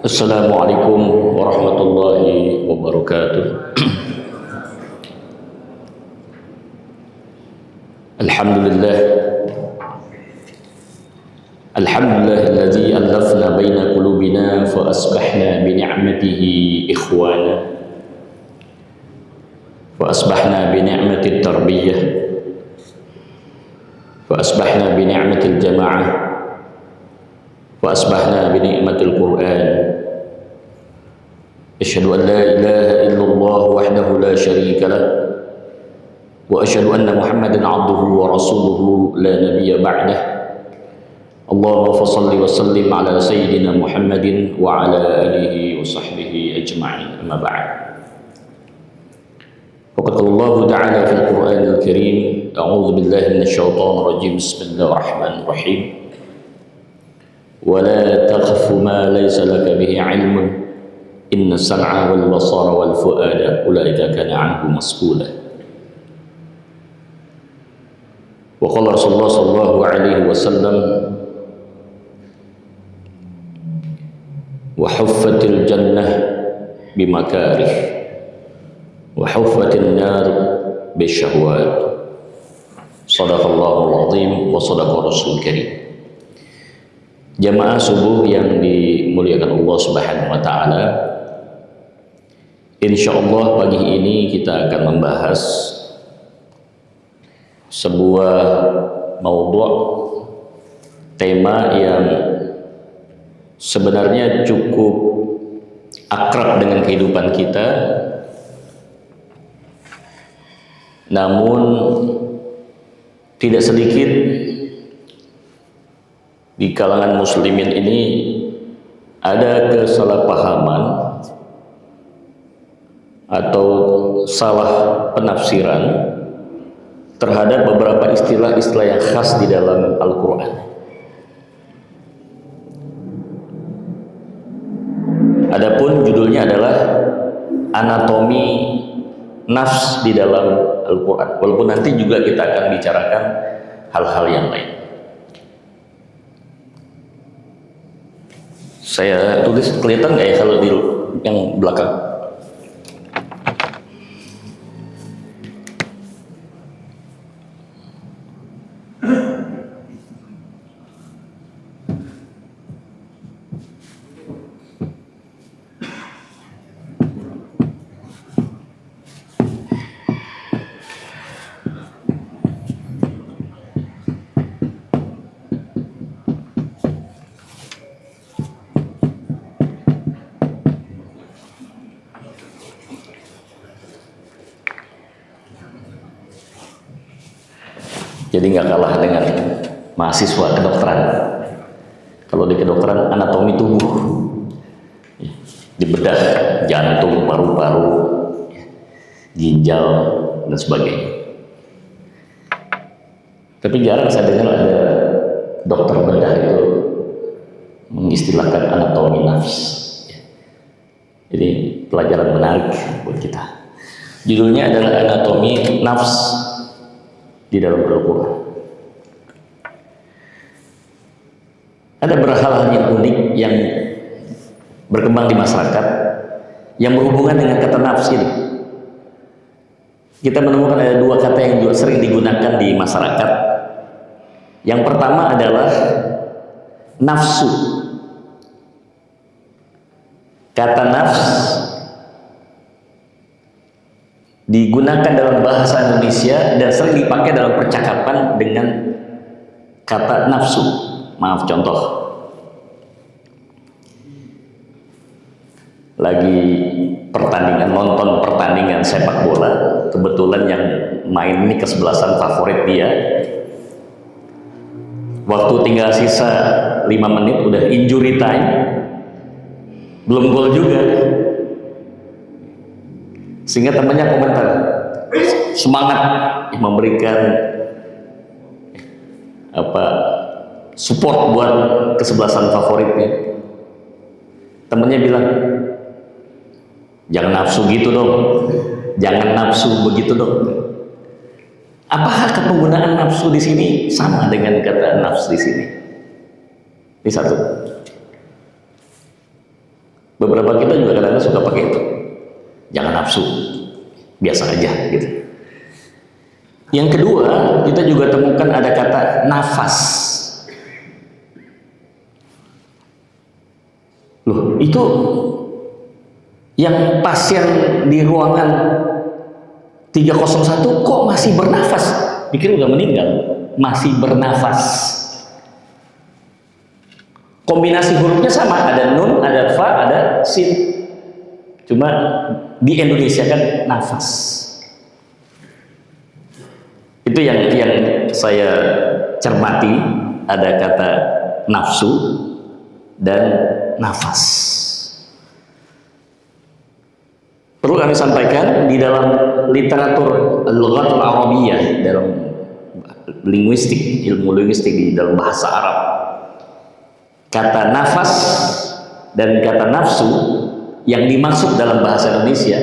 Assalamualaikum warahmatullahi wabarakatuh. Alhamdulillah. Alhamdulillahilladzi allafna baina qulubina fa asbahna bi ni'matihi ikhwana. Fa asbahna bi ni'matit tarbiyah. Fa asbahna bi ni'matil jamaah. Fa asbahna bi ni'matil Qur'an. Asyhadu an la ilaha illallah wahdahu la syarika lah wa asyhadu anna Muhammadan 'abduhu wa rasuluhu la nabiyya ba'dah. Allahumma shalli wa sallim ala sayyidina Muhammadin wa ala alihi wa sahbihi ajma'in. Amma ba'd. Faqad Allah ta'ala fil Qur'anil Karim, a'udzu billahi minasy syaithanir rajim. Bismillahir rahim. Wa la taqfu ma laysa laka bihi 'ilmun. Inna as-sam'a wal basara wal fu'ada ulaika kana 'anhu mas'ula. Wa qala Rasulullah sallallahu alaihi wasallam, wa huffatil jannah bimakarih wa huffatin nar bisyahwat. Shadaqallahul azim wa shadaqa rasul karim. Jamaah subuh yang dimuliakan Allah Subhanahu wa taala, insyaallah pagi ini kita akan membahas sebuah maudhu', tema yang sebenarnya cukup akrab dengan kehidupan kita, namun tidak sedikit di kalangan muslimin ini ada kesalahpahaman atau salah penafsiran terhadap beberapa istilah-istilah yang khas di dalam Al-Quran. Adapun judulnya adalah anatomi nafs di dalam Al-Quran, walaupun nanti juga kita akan bicarakan hal-hal yang lain. Saya tulis, kelihatan nggak ya kalau di yang belakang? Jadi nggak kalah dengan mahasiswa kedokteran. Kalau di kedokteran anatomi tubuh, dibedah jantung, paru-paru, ginjal dan sebagainya. Tapi jarang saya dengar ada dokter bedah itu mengistilahkan anatomi nafs. Jadi pelajaran menarik buat kita. Judulnya adalah anatomi nafs di dalam Al-Quran. Ada beberapa hal yang unik yang berkembang di masyarakat yang berhubungan dengan kata nafs ini. Kita menemukan ada dua kata yang juga sering digunakan di masyarakat. Yang pertama adalah nafsu. Kata nafs digunakan dalam bahasa Indonesia dan sering dipakai dalam percakapan dengan kata nafsu. Maaf, contoh. Lagi pertandingan, nonton pertandingan sepak bola, kebetulan yang main ini kesebelasan favorit dia. Waktu tinggal sisa 5 menit udah injury time, belum gol juga. Sehingga temannya komentar, semangat memberikan support buat kesebelasan favoritnya. Temennya bilang, jangan nafsu gitu dong, jangan nafsu begitu dong. Apakah penggunaan nafsu di sini sama dengan kata nafs di sini? Ini satu. Beberapa kita juga kadang-kadang suka pakai itu. Jangan nafsu, biasa aja gitu. Yang kedua, kita juga temukan ada kata nafas. Loh, itu yang pasien di ruangan 301 kok masih bernafas? Pikir udah meninggal, masih bernafas. Kombinasi hurufnya sama, ada nun, ada fa, ada sin. Cuma di Indonesia kan nafas. Itu yang saya cermati, ada kata nafsu dan nafas. Perlu kami sampaikan, di dalam literatur Lughatul Arabiyyah, dalam linguistik, ilmu linguistik di dalam bahasa Arab, kata nafas dan kata nafsu yang dimaksud dalam bahasa Indonesia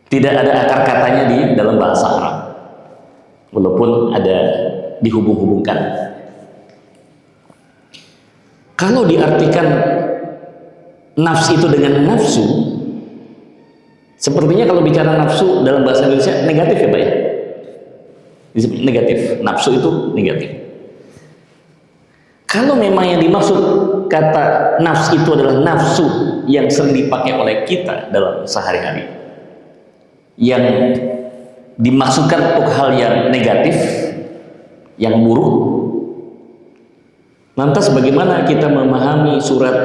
tidak ada akar katanya di dalam bahasa Arab, walaupun ada dihubung-hubungkan. Kalau diartikan nafs itu dengan nafsu, sepertinya kalau bicara nafsu dalam bahasa Indonesia negatif ya Pak ya? Negatif, nafsu itu negatif. Kalau memang yang dimaksud kata nafs itu adalah nafsu yang sering dipakai oleh kita dalam sehari-hari, yang dimaksudkan untuk hal yang negatif, yang buruk, lantas bagaimana kita memahami surat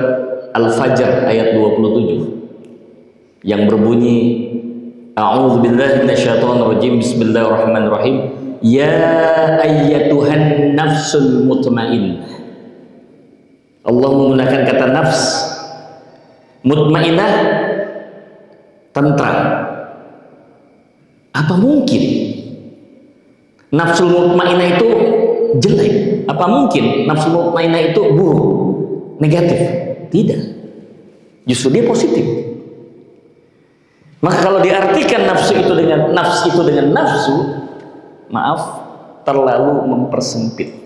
Al-Fajr ayat 27 yang berbunyi A'udzubillahi minasyaitonirrajim, bismillahirrahmanirrahim, ya ayyatuhan nafsul mutmainnah. Allah menggunakan kata nafs, mutmainnah, tentram. Apa mungkin nafsul mutmainnah itu jelek? Apa mungkin nafsul mutmainnah itu buruk, negatif? Tidak, justru dia positif. Maka kalau diartikan nafsu itu dengan nafsu, maaf, terlalu mempersempit.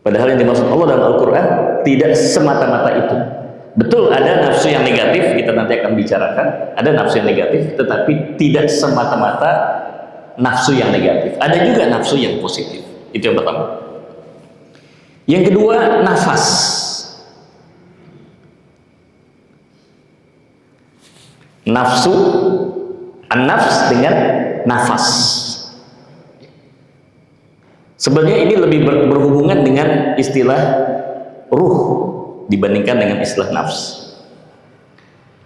Padahal yang dimaksud Allah dalam Al-Quran tidak semata-mata itu. Betul, ada nafsu yang negatif, kita nanti akan bicarakan. Ada nafsu yang negatif, tetapi tidak semata-mata nafsu yang negatif. Ada juga nafsu yang positif. Itu yang pertama. Yang kedua, nafas. Nafsu, an-nafs dengan nafas. Sebenarnya ini lebih berhubungan dengan istilah ruh dibandingkan dengan istilah nafs.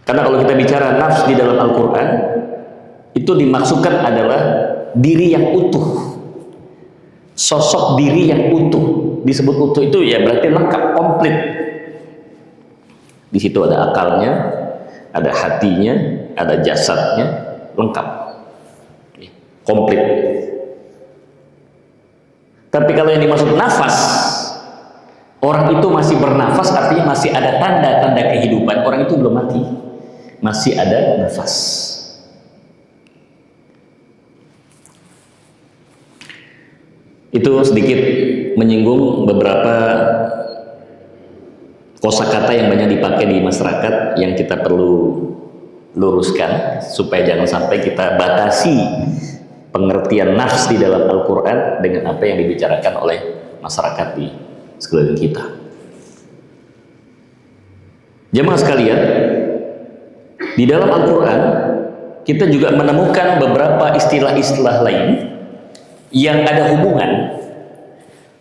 Karena kalau kita bicara nafs di dalam Al-Quran, itu dimaksudkan adalah diri yang utuh, sosok diri yang utuh. Disebut utuh itu ya berarti lengkap, komplit. Di situ ada akalnya, ada hatinya, ada jasadnya, lengkap, komplit. Tapi kalau yang dimaksud nafas, orang itu masih bernafas, artinya masih ada tanda-tanda kehidupan. Orang itu belum mati, masih ada nafas. Itu sedikit menyinggung beberapa kosakata yang banyak dipakai di masyarakat yang kita perlu luruskan supaya jangan sampai kita batasi pengertian nafs di dalam Al-Quran dengan apa yang dibicarakan oleh masyarakat di sekeliling kita. Jemaah sekalian, di dalam Al-Quran kita juga menemukan beberapa istilah-istilah lain yang ada hubungan.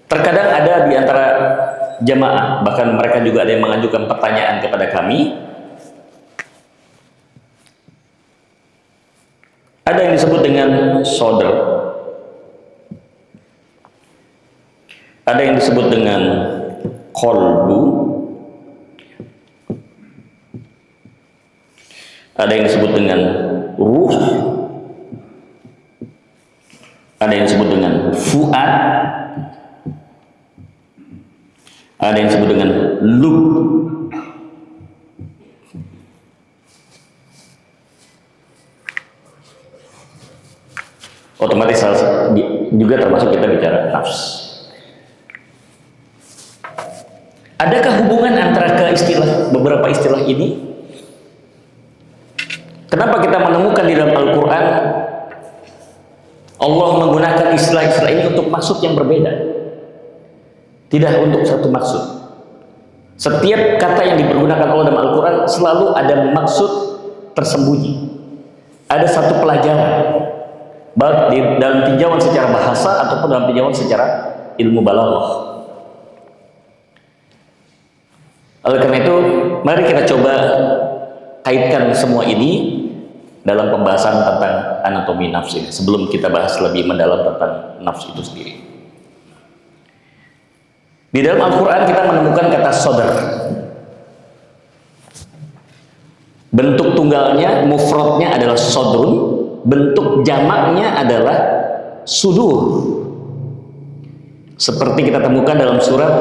Terkadang ada di antara jemaah, bahkan mereka juga ada yang mengajukan pertanyaan kepada kami. Ada yang disebut dengan sodr, ada yang disebut dengan kolbu, ada yang disebut dengan ruh, ada yang disebut dengan fuad, ada yang disebut dengan lub. Otomatis juga termasuk kita bicara nafs. Adakah hubungan antara beberapa istilah ini? Kenapa kita menemukan di dalam Al-Quran Allah menggunakan istilah-istilah ini untuk maksud yang berbeda, tidak untuk satu maksud. Setiap kata yang dipergunakan Allah dalam Al-Quran selalu ada maksud tersembunyi, ada satu pelajaran, baik dalam tinjauan secara bahasa ataupun dalam tinjauan secara ilmu balaghah. Oleh karena itu, mari kita coba kaitkan semua ini dalam pembahasan tentang anatomi nafs ini, sebelum kita bahas lebih mendalam tentang nafs itu sendiri. Di dalam Al-Quran kita menemukan kata sodar. Bentuk tunggalnya, mufradnya adalah sodrun, bentuk jamaknya adalah sudur. Seperti kita temukan dalam surat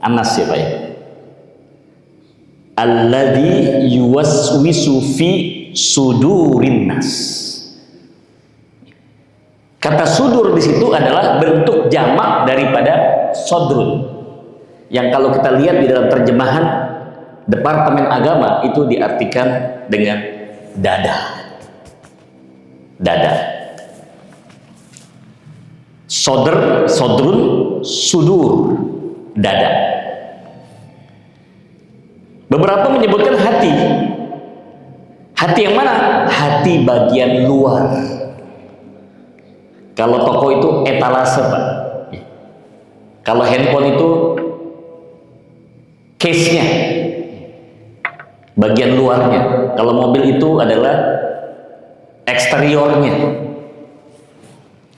An-Nas, ya Pak ya. Alladzi yuwaswisu fi sudurin nas. Kata sudur di situ adalah bentuk jamak daripada sodrun, yang kalau kita lihat di dalam terjemahan Departemen Agama itu diartikan dengan dada. Dada. Sodrun, sudur, dada. Beberapa menyebutkan hati. Hati yang mana? Hati bagian luar. Kalau toko itu etalase, Pak. Kalau handphone itu case-nya, bagian luarnya. Kalau mobil itu adalah eksteriornya.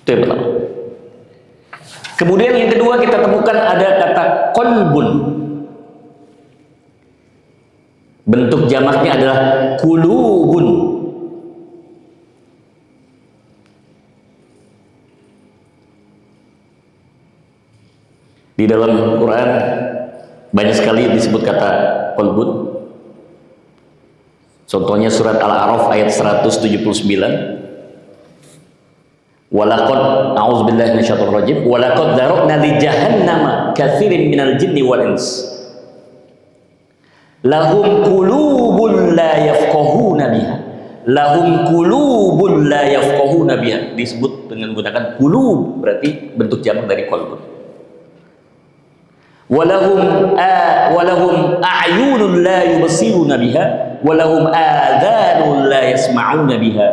Itu yang pertama. Kemudian yang kedua kita temukan ada kata qalbun. Bentuk jamaknya adalah kulubun. Di dalam Quran banyak sekali disebut kata qalbun. Contohnya surat Al-A'raf ayat 179. Walaqad a'udzubillahi minasyaitonir rajim. Walaqad dzarabna li jahannama katsirin minal jinni wal ins. Lahum qulubun la yafqahuna biha. Lahum qulubun la yafqahuna biha. Disebut dengan menggunakan qulub, berarti bentuk jamak dari qalbun. Walahum a'yunun la yubsiruna biha. Walahum adhanun la yasma'una biha.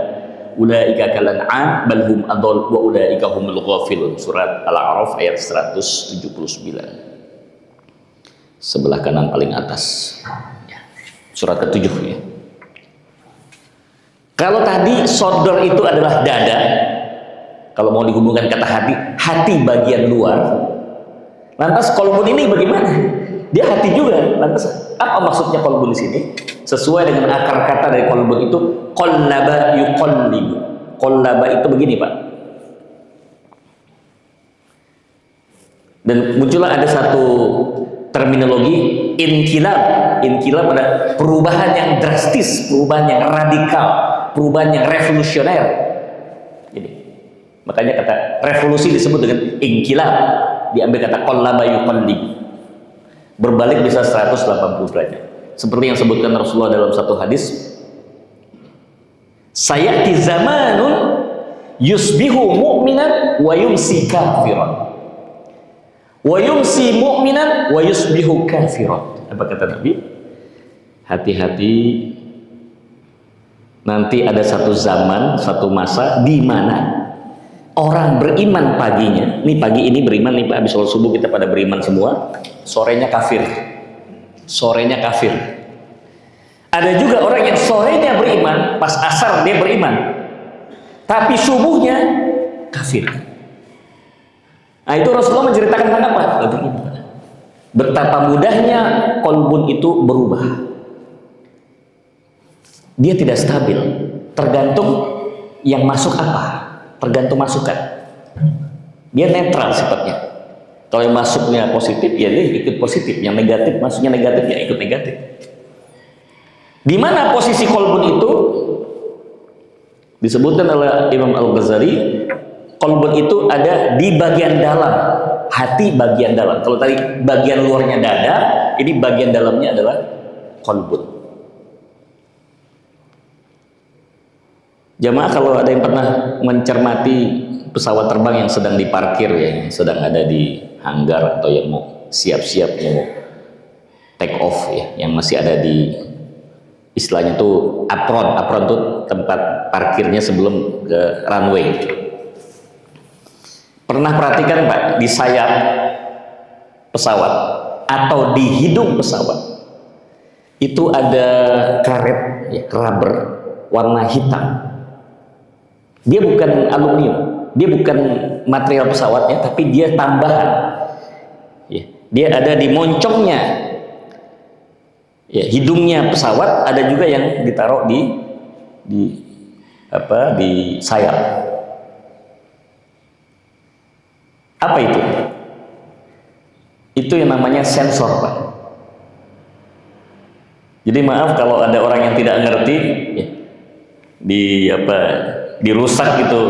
Ulaika kalan'am bal hum adall wa ulaika humul ghafilun. Surat Al-A'raf ayat 179. Sebelah kanan paling atas, surat ke-7 ya. Kalau tadi sodor itu adalah dada, kalau mau dihubungkan kata hati, hati bagian luar. Lantas qalbun ini bagaimana? Dia hati juga. Lantas apa maksudnya qalbun di sini? Sesuai dengan akar kata dari qalbun itu, qallaba yuqallibu. Qallaba itu begini, Pak. Dan muncullah ada satu terminologi inkilab. Inkilab pada perubahan yang drastis, perubahan yang radikal, perubahan yang revolusioner. Jadi, makanya kata revolusi disebut dengan inkilab. Diambil kata qallaba yuqallib. Berbalik bisa 180 derajat. Seperti yang sebutkan Rasulullah dalam satu hadis, sayati zamanun yusbihu mu'minan wa yumsi kafiran. Wa yumsi mu'minan wa yusbihu kafiran. Apa kata Nabi? Hati-hati, nanti ada satu zaman, satu masa di mana orang beriman paginya, nih pagi ini beriman nih Pak, habis sholat subuh kita pada beriman semua, sorenya kafir. Sorenya kafir. Ada juga orang yang sorenya beriman, pas asar dia beriman, tapi subuhnya kafir. Nah, itu Rasulullah menceritakan tentang apa? Betapa mudahnya qalbun itu berubah. Dia tidak stabil, tergantung yang masuk apa, tergantung masukan. Dia netral sifatnya. Kalau yang masuknya positif, ya dia ikut positif. Yang negatif, masuknya negatif, ya ikut negatif. Di mana posisi qalbun itu? Disebutkan oleh Imam Al-Ghazali, qalbun itu ada di bagian dalam hati bagian dalam. Kalau tadi bagian luarnya dada, ini bagian dalamnya adalah qalbun. Jamaah, kalau ada yang pernah mencermati pesawat terbang yang sedang diparkir ya, yang sedang ada di hanggar atau yang mau siap-siap mau take off ya, yang masih ada di istilahnya tuh apron. Apron tuh tempat parkirnya sebelum ke runway. Pernah perhatikan Pak, di sayap pesawat atau di hidung pesawat itu ada karet ya, rubber warna hitam. Dia bukan aluminium, dia bukan material pesawatnya, tapi dia tambahan ya, dia ada di moncongnya ya, hidungnya pesawat, ada juga yang ditaruh di sayap. Apa itu? Itu yang namanya sensor Pak. Jadi maaf kalau ada orang yang tidak ngerti ya, dirusak itu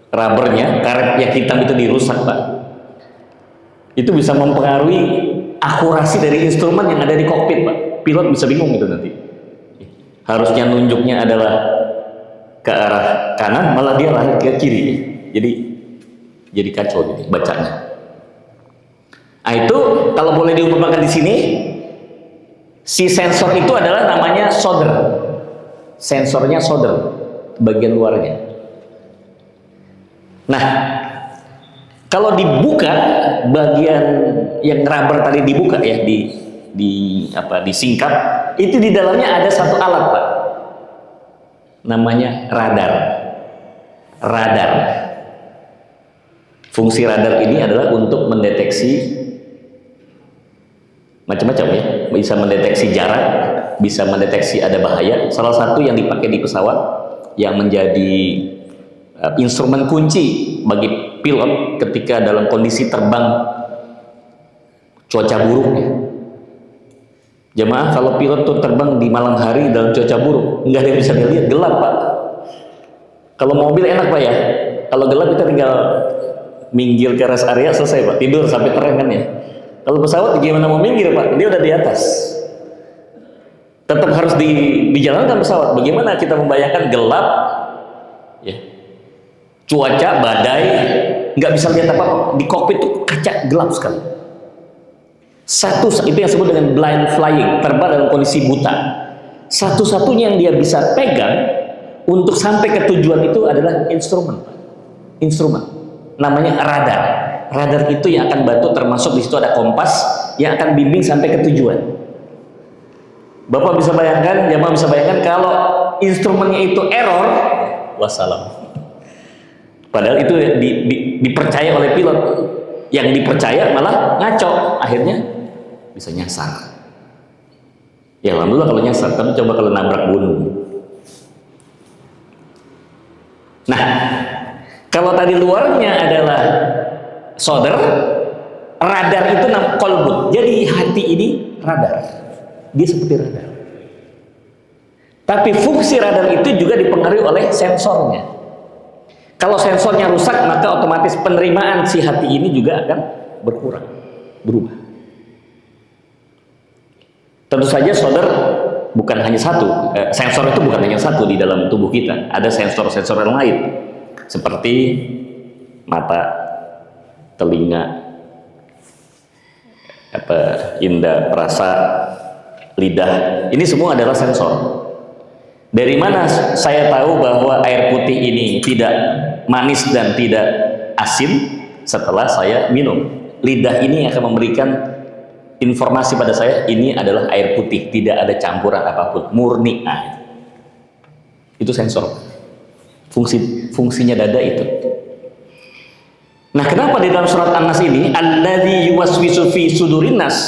rubbernya, karet yang hitam itu dirusak Pak. Itu bisa mempengaruhi akurasi dari instrumen yang ada di kokpit Pak. Pilot bisa bingung gitu nanti. Harusnya nunjuknya adalah ke arah kanan, malah dia lari ke kiri. Jadi kacau gitu bacanya. Nah itu kalau boleh diumpamakan di sini, si sensor itu adalah namanya solder. Sensornya solder, bagian luarnya. Nah, kalau dibuka bagian yang rubber tadi dibuka ya, disingkap, itu di dalamnya ada satu alat Pak, namanya radar. Radar. Fungsi radar ini adalah untuk mendeteksi macam-macam ya, bisa mendeteksi jarak, bisa mendeteksi ada bahaya. Salah satu yang dipakai di pesawat yang menjadi instrumen kunci bagi pilot ketika dalam kondisi terbang cuaca buruk ya. Jemaah, kalau pilot tuh terbang di malam hari dalam cuaca buruk, nggak ada yang bisa dilihat, gelap Pak. Kalau mobil enak Pak ya, kalau gelap kita tinggal minggir ke rest area, selesai Pak, tidur sampai terang kan ya. Kalau pesawat gimana mau minggir Pak, dia udah di atas. Tetap harus dijalankan pesawat. Bagaimana kita membayangkan gelap ya, cuaca badai, nggak bisa lihat apa-apa di kokpit tuh, kaca gelap sekali. Itu yang disebut dengan blind flying, terbang dalam kondisi buta. Satu-satunya yang dia bisa pegang untuk sampai ke tujuan itu adalah instrumen, namanya radar. Radar itu yang akan bantu, termasuk di situ ada kompas yang akan bimbing sampai ke tujuan. Bapak bisa bayangkan, jamaah bisa bayangkan kalau instrumennya itu error, wassalam. Padahal itu dipercaya oleh pilot, yang dipercaya malah ngaco, akhirnya bisa nyasar. Ya alhamdulillah kalau nyasar, tapi coba kalau nabrak gunung. Nah, kalau tadi luarnya adalah solder, radar itu qalbun. Jadi hati ini radar, dia seperti radar. Tapi fungsi radar itu juga dipengaruhi oleh sensornya. Kalau sensornya rusak, maka otomatis penerimaan si hati ini juga akan berkurang, berubah. Tentu saja solder bukan hanya satu, sensor itu bukan hanya satu di dalam tubuh kita. Ada sensor-sensor yang lain, seperti mata, telinga, indera, perasa, lidah. Ini semua adalah sensor. Dari mana saya tahu bahwa air putih ini tidak manis dan tidak asin? Setelah saya minum, lidah ini akan memberikan informasi pada saya, ini adalah air putih, tidak ada campuran apapun, murni. Nah, itu sensor. Fungsinya dada itu. Nah, kenapa di dalam surat An-Nas ini, alladzi yuwaswisu fi sudurin nas,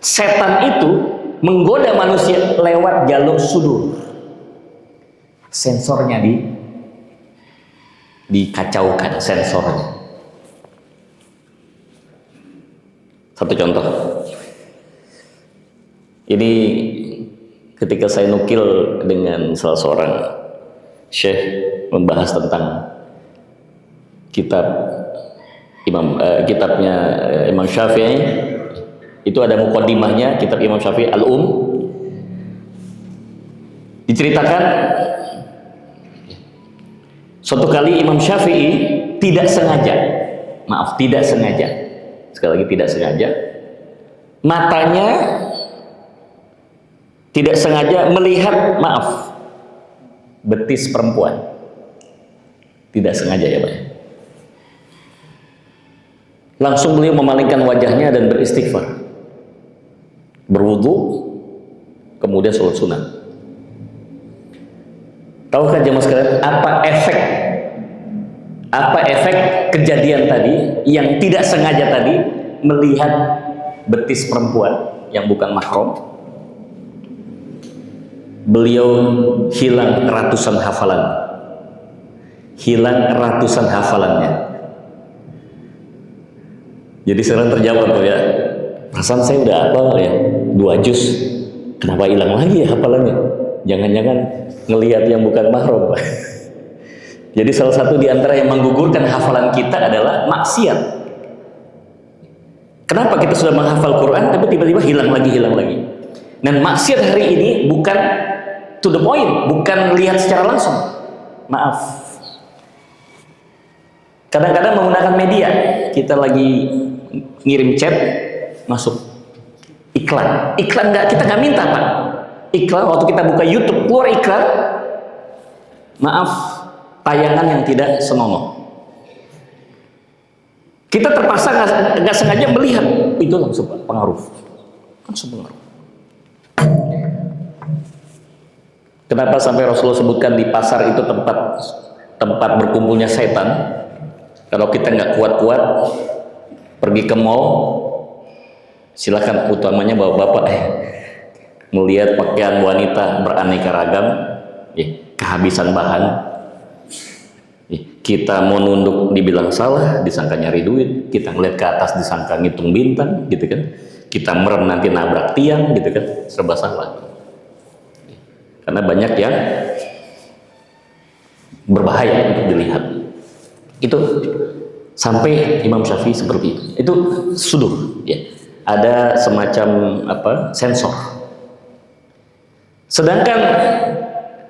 setan itu menggoda manusia lewat jalur sudur. Sensornya dikacaukan, sensornya. Satu contoh, ini ketika saya nukil dengan salah seorang syekh membahas tentang kitab kitabnya Imam Syafi'i itu ada muqaddimahnya, kitab Imam Syafi'i Al-Um. Diceritakan suatu kali Imam Syafi'i tidak sengaja, sekali lagi tidak sengaja, matanya tidak sengaja melihat betis perempuan. Tidak sengaja ya Pak. Langsung beliau memalingkan wajahnya dan beristighfar, berwudu, kemudian sholat sunat. Tahukah jemaah sekalian apa efek kejadian tadi yang tidak sengaja tadi melihat betis perempuan yang bukan mahram? Beliau hilang ratusan hafalannya. Jadi sekarang terjawab tuh ya, perasaan saya udah hafal ya 2 juz, kenapa hilang lagi ya hafalannya? Jangan-jangan ngelihat yang bukan mahram. Jadi salah satu di antara yang menggugurkan hafalan kita adalah maksiat. Kenapa kita sudah menghafal Quran tapi tiba-tiba hilang lagi? Dan maksiat hari ini bukan to the point, bukan lihat secara langsung. Maaf. Kadang-kadang menggunakan media, kita lagi ngirim chat, masuk iklan kita nggak minta Pak. Iklan waktu kita buka YouTube keluar iklan, maaf, tayangan yang tidak senonoh. Kita terpaksa nggak sengaja melihat, itu langsung pengaruh. Kenapa sampai Rasulullah sebutkan di pasar itu tempat berkumpulnya setan? Kalau kita nggak kuat-kuat pergi ke mall, silakan, utamanya bapak-bapak melihat pakaian wanita beraneka ragam, kehabisan bahan, kita mau nunduk dibilang salah, disangka nyari duit, kita ngeliat ke atas disangka ngitung bintang, gitu kan, kita merem nanti nabrak tiang, gitu kan, serba salah. Karena banyak yang berbahaya untuk dilihat. Itu sampai Imam Syafi'i seperti itu. Itu sudur, ya. Ada semacam sensor. Sedangkan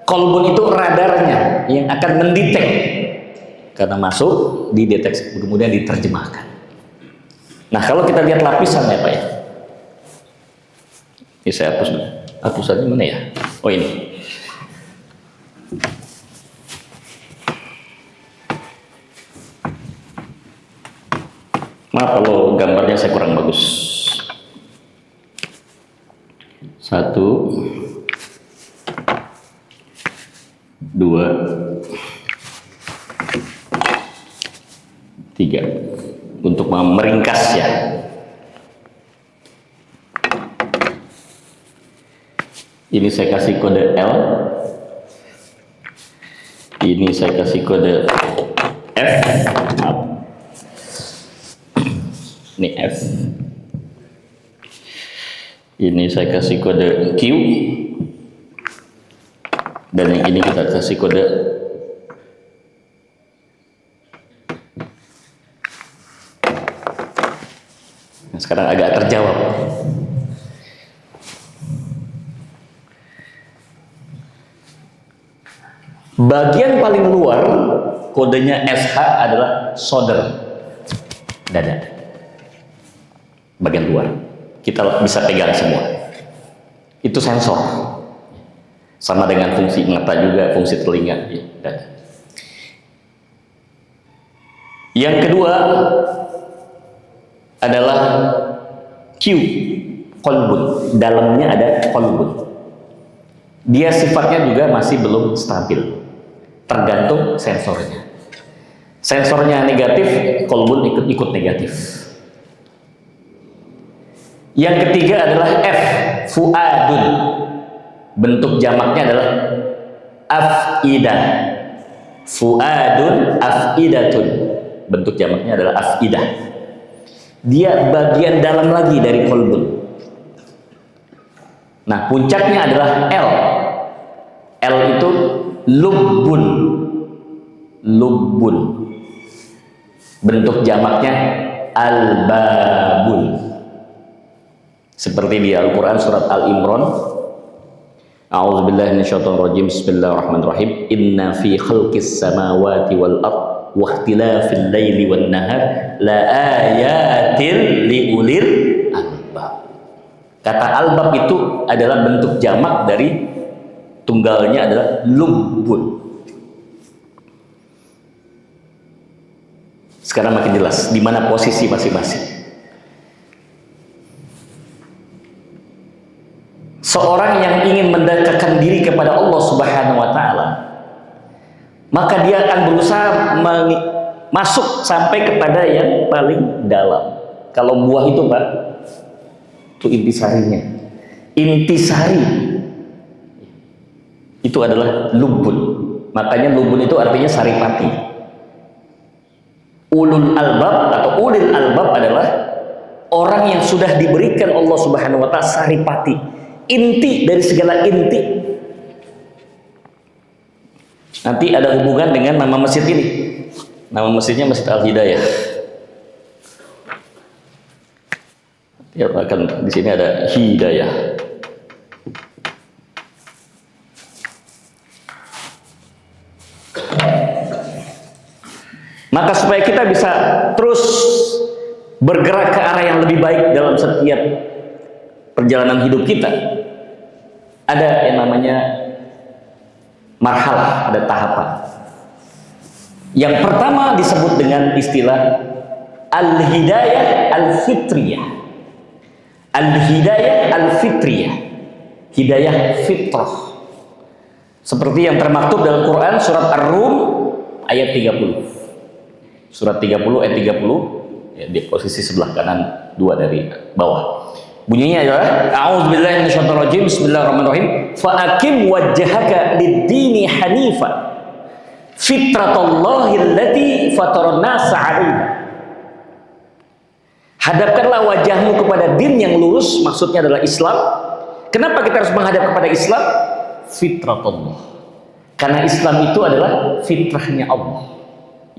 kolbun itu radarnya yang akan mendetek, karena masuk, dideteksi, kemudian diterjemahkan. Nah, kalau kita lihat lapisannya Pak ya, ini saya hapus dulu. Hapusannya mana ya? Oh ini. Maaf kalau gambarnya saya kurang bagus. 1, 2, 3. Untuk meringkas ya. Ini saya kasih kode L. Ini saya kasih kode F. Maaf. Ini F. Ini saya kasih kode Q. Dan yang ini kita kasih kode nah, sekarang agak terjawab. Bagian paling luar kodenya SH adalah solder, dada. Bagian luar kita bisa pegang semua. Itu sensor. Sama dengan fungsi mata juga, fungsi telinga, ya, dada. Yang kedua adalah Q, kolbun. Dalamnya ada kolbun. Dia sifatnya juga masih belum stabil. Tergantung sensornya. Sensornya negatif, kolbun ikut negatif. Yang ketiga adalah F, fuadun. Bentuk jamaknya adalah afidah. Fuadun afidatun. Bentuk jamaknya adalah afidah. Dia bagian dalam lagi dari kolbun. Nah, puncaknya adalah L. L itu lubbun. Bentuk jamaknya al-babun. Seperti di Al-Quran surat Al-Imran, a'udzubillahi minasyaitonirrajim, bismillahirrahmanirrahim, inna fi khalqis samawati wal ard wa ikhtilafil laili wan nahar la ayatin liulil albab. Kata albab itu adalah bentuk jamak dari tunggalnya adalah lubbun. Sekarang makin jelas di mana posisi masing-masing. Seorang yang ingin mendekatkan diri kepada Allah Subhanahu wa taala, maka dia akan berusaha masuk sampai kepada yang paling dalam. Kalau buah itu, Pak, itu intisarinya. Intisari itu adalah lubun. Makanya lubun itu artinya saripati. Ulul albab atau ulil albab adalah orang yang sudah diberikan Allah Subhanahu wa taala saripati, inti dari segala inti. Nanti ada hubungan dengan nama masjid ini. Nama masjidnya Masjid Al-Hidayah. Ya, akan di sini ada hidayah. Maka supaya kita bisa terus bergerak ke arah yang lebih baik dalam setiap perjalanan hidup kita, ada yang namanya marhalah, ada tahapan. Yang pertama disebut dengan istilah al-hidayah al-fitriyah. Al-hidayah al-fitriyah, hidayah fitrah. Seperti yang termaktub dalam Quran surat Ar-Rum ayat 30. Surat 30 ayat 30, ya, di posisi sebelah kanan dua dari bawah. Bunyinya adalah a'udzubillahi minasyaitonirrajim, bismillahirrahmanirrahim, fa'akim wajhaka lid-dini hanifa fitratallahi allati fataran nasa 'alaiha. Hadapkanlah wajahmu kepada din yang lurus, maksudnya adalah Islam. Kenapa kita harus menghadap kepada Islam? Fitratullah. Karena Islam itu adalah fitrahnya Allah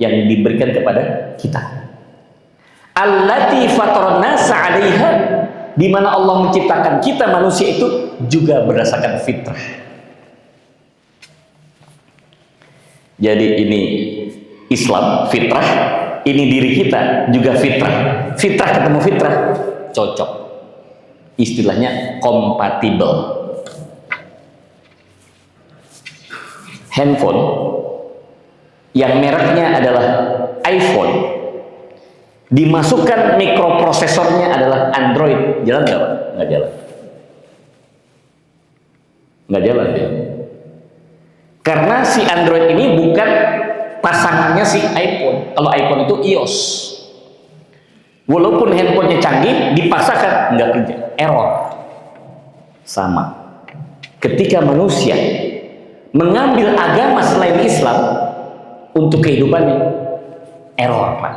yang diberikan kepada kita. Allati fataran nasa 'alaiha, di mana Allah menciptakan kita manusia itu juga berdasarkan fitrah. Jadi ini Islam fitrah, ini diri kita juga fitrah. Fitrah ketemu fitrah cocok. Istilahnya kompatibel. Handphone yang mereknya adalah iPhone, dimasukkan mikroprosesornya adalah Android, jalan nggak, Pak? Nggak jalan. Nggak jalan dia. Karena si Android ini bukan pasangannya si iPhone. Kalau iPhone itu iOS. Walaupun handphonenya canggih, dipaksakan nggak kerja, error. Sama. Ketika manusia mengambil agama selain Islam untuk kehidupannya, error, Pak.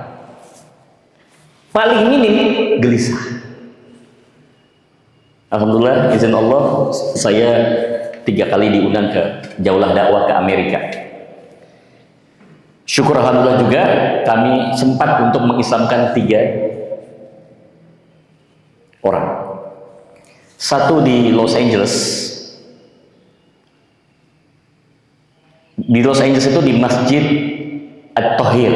Paling minim gelisah. Alhamdulillah, izin Allah, saya 3 kali diundang ke Jaulah Dakwah ke Amerika. Syukur alhamdulillah juga kami sempat untuk mengislamkan 3 orang. Satu di Los Angeles. Di Los Angeles itu di Masjid At-Tahir.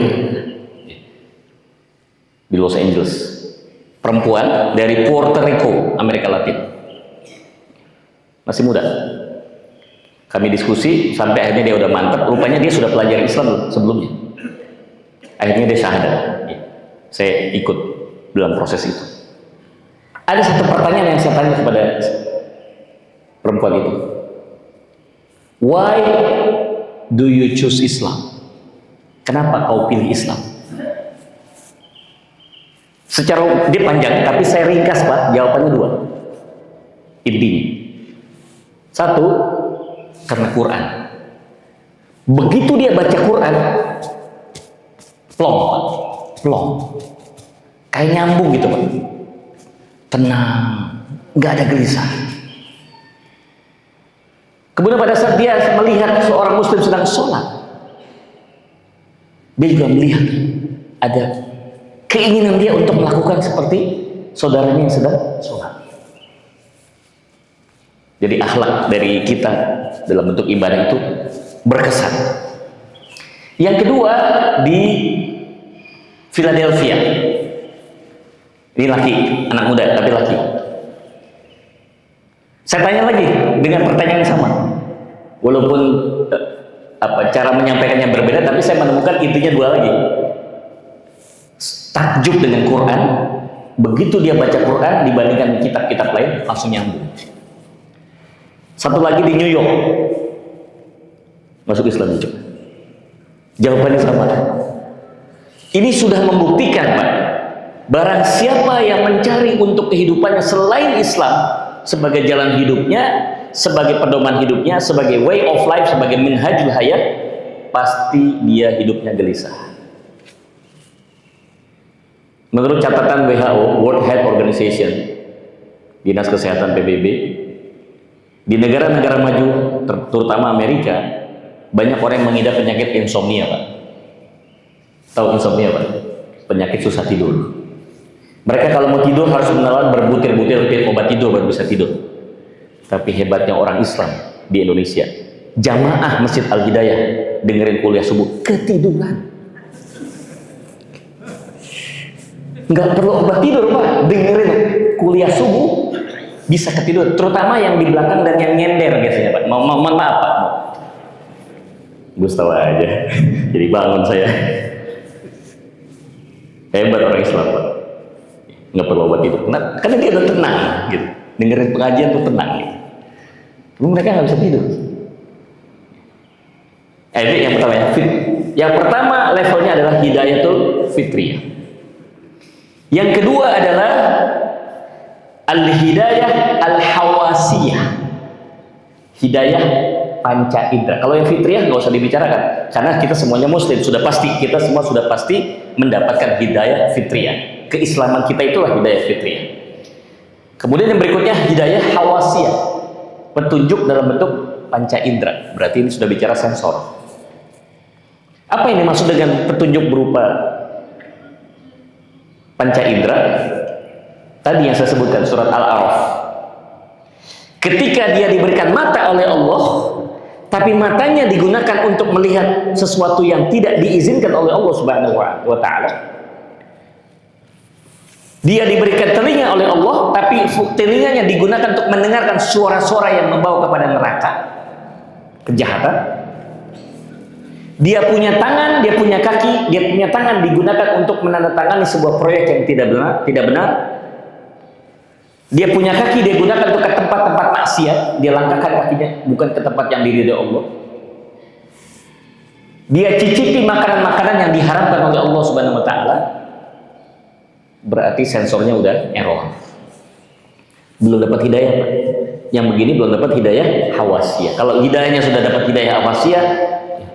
Di Los Angeles. Perempuan dari Puerto Rico, Amerika Latin. Masih muda. Kami diskusi sampai akhirnya dia udah mantap. Rupanya dia sudah belajar Islam sebelumnya. Akhirnya dia syahadat. Saya ikut dalam proses itu. Ada satu pertanyaan yang saya tanya kepada perempuan itu. Why do you choose Islam? Kenapa kau pilih Islam? Secara dia panjang, tapi saya ringkas, Pak. Jawabannya 2. Intinya. 1, karena Quran. Begitu dia baca Quran, plong, Pak. Plong. Kayak nyambung gitu, Pak. Tenang, nggak ada gelisah. Kemudian pada saat dia melihat seorang muslim sedang sholat, dia juga melihat ada keinginan dia untuk melakukan seperti saudaranya yang sedang sholat. Jadi akhlak dari kita dalam bentuk ibadah itu berkesan. Yang kedua di Philadelphia, ini laki, anak muda tapi laki. Saya tanya lagi dengan pertanyaan yang sama, walaupun cara menyampaikannya berbeda, tapi saya menemukan intinya dua lagi. Takjub dengan Quran, begitu dia baca Quran dibandingkan kitab-kitab lain langsung nyambung. Satu lagi di New York, masuk Islam juga. Jawabannya sama. Ini sudah membuktikan, Pak, barang siapa yang mencari untuk kehidupannya selain Islam sebagai jalan hidupnya, sebagai pedoman hidupnya, sebagai way of life, sebagai minhajul hayat, pasti dia hidupnya gelisah. Menurut catatan WHO, World Health Organization, Dinas Kesehatan PBB, di negara-negara maju, terutama Amerika, banyak orang yang mengidap penyakit insomnia, Pak. Tahu insomnia, Pak? Penyakit susah tidur. Mereka kalau mau tidur harus menelan berbutir-butir obat tidur baru bisa tidur. Tapi hebatnya orang Islam di Indonesia, jamaah Masjid Al-Hidayah dengerin kuliah subuh ketiduran. Nggak perlu obat tidur, Pak, dengerin kuliah subuh bisa ketidur, terutama yang di belakang dan yang nyender biasanya, Pak. Mohon maaf, Pak. Gus tahu aja. Jadi bangun saya. Hebat orang Islam, Pak. Nggak perlu obat tidur. Karena dia udah tenang gitu. Dengerin pengajian tuh tenang gitu. Lalu mereka nggak bisa tidur. Ini yang pertama ya. Yang pertama levelnya adalah hidayatul fitriyah. Yang kedua adalah al-hidayah al-hawasiyah. Hidayah panca indera. Kalau yang fitriyah nggak usah dibicarakan, karena kita semuanya muslim, sudah pasti, kita semua sudah pasti mendapatkan hidayah fitriyah. Keislaman kita itulah hidayah fitriyah. Kemudian yang berikutnya hidayah hawasiyah, petunjuk dalam bentuk panca indera. Berarti ini sudah bicara sensor. Apa yang dimaksud dengan petunjuk berupa panca indera? Tadi yang saya sebutkan surat Al-A'raf. Ketika dia diberikan mata oleh Allah, tapi matanya digunakan untuk melihat sesuatu yang tidak diizinkan oleh Allah Subhanahu wa Ta'ala. Dia diberikan telinga oleh Allah, tapi telinganya digunakan untuk mendengarkan suara-suara yang membawa kepada neraka, kejahatan. Dia punya tangan, dia punya kaki, dia punya tangan digunakan untuk menandatangani sebuah proyek yang tidak benar. Dia punya kaki, dia gunakan untuk ke tempat-tempat maksiat, dia langkahkan kakinya bukan ke tempat yang diridhoi Allah. Dia cicipi makanan-makanan yang diharamkan oleh Allah Subhanahu wa Ta'ala. Berarti sensornya udah error. Belum dapat hidayah, Pak. Yang begini belum dapat hidayah hawasiyah. Kalau hidayahnya sudah dapat hidayah hawasiyah,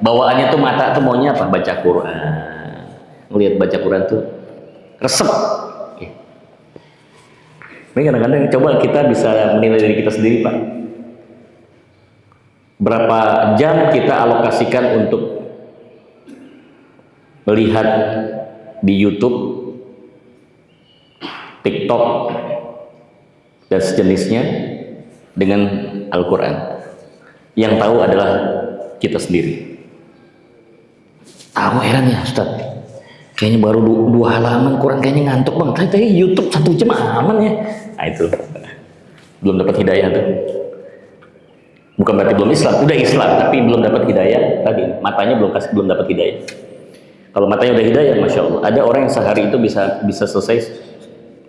bawaannya tuh mata tuh maunya apa? Baca Quran. Ngelihat baca Quran tuh resep. Ini kadang-kadang coba kita bisa menilai diri kita sendiri, Pak. Berapa jam kita alokasikan untuk melihat di YouTube, TikTok, dan sejenisnya dengan Al-Quran. Yang tahu adalah kita sendiri. Tahu heran ya, Ustaz. Kayaknya baru dua halaman Quran, kayaknya ngantuk bang. Tadi YouTube 1 jam aman ya. Nah itu belum dapat hidayah tuh. Bukan berarti belum Islam, udah Islam tapi belum dapat hidayah tadi. Matanya belum dapat hidayah. Kalau matanya udah hidayah, masya Allah. Ada orang yang sehari itu bisa selesai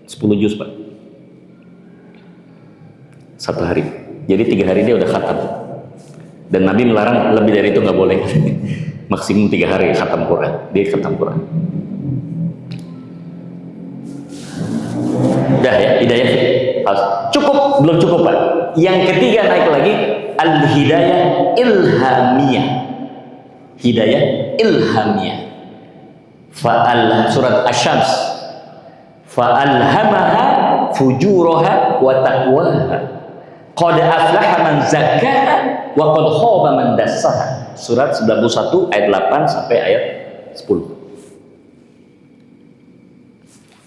10 juz, Pak. 1 hari. Jadi 3 hari dia udah khatam. Dan Nabi melarang lebih dari itu nggak boleh. Maksimum 3 hari khatam Quran. Dia khatam Quran. Udah ya, hidayah. Cukup? Belum cukup, Pak. Yang ketiga naik lagi, al-hidayah ilhamiyah. Hidayah ilhamiyah. Surat Asy-Syams. Fa'alhamaha fujuraha wa taqwaha. Qad aflaha man zakkaha wa qad khaba man dassaha. Surat 91 ayat 8 sampai ayat 10.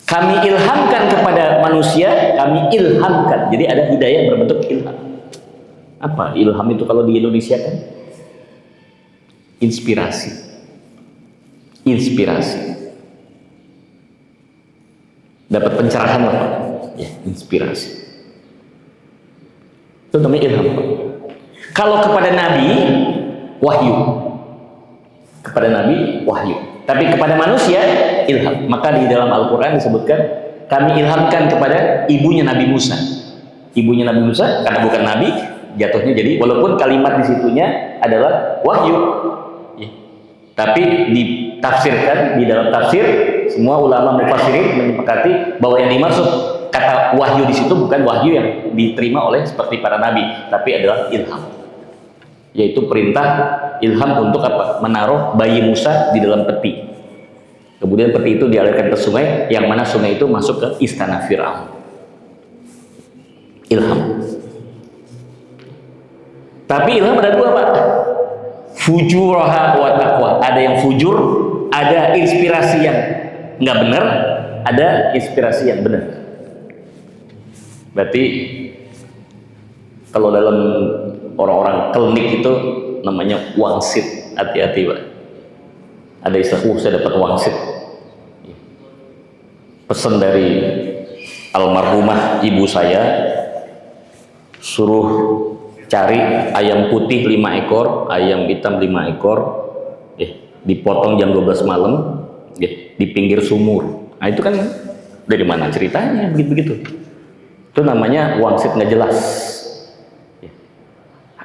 Kami ilhamkan kepada manusia, kami ilhamkan. Jadi ada hidayah berbentuk ilham. Apa ilham itu kalau di Indonesia kan? Inspirasi. Inspirasi. Dapat pencerahan apa? Ya, inspirasi. Itu namanya ilham. Kalau kepada Nabi, wahyu. Kepada Nabi, wahyu. Tapi kepada manusia, ilham. Maka di dalam Al-Quran disebutkan, kami ilhamkan kepada ibunya Nabi Musa. Ibunya Nabi Musa, karena bukan Nabi, jatuhnya jadi, walaupun kalimat di situnya adalah wahyu. Ya. Tapi ditafsirkan, di dalam tafsir, semua ulama mufassirin menyepakati bahwa yang dimaksud kata wahyu di situ bukan wahyu yang diterima oleh seperti para nabi, tapi adalah ilham. Yaitu perintah ilham untuk apa? Menaruh bayi Musa di dalam peti. Kemudian peti itu dialirkan ke sungai, yang mana sungai itu masuk ke istana Fir'aun. Ilham. Tapi ilham ada dua, Pak. Fujuraha wa taqwa. Ada yang fujur, ada inspirasi yang nggak benar, ada inspirasi yang benar. Berarti kalau dalam orang-orang klinik itu namanya wangsit. Hati-hati, Pak. Ada istilah, saya dapat wangsit. Pesan dari almarhumah ibu saya, suruh cari ayam putih 5 ekor, ayam hitam 5 ekor, dipotong jam 12 malam, di pinggir sumur. Nah itu kan dari mana ceritanya begitu-begitu. Itu namanya wangsit nggak jelas.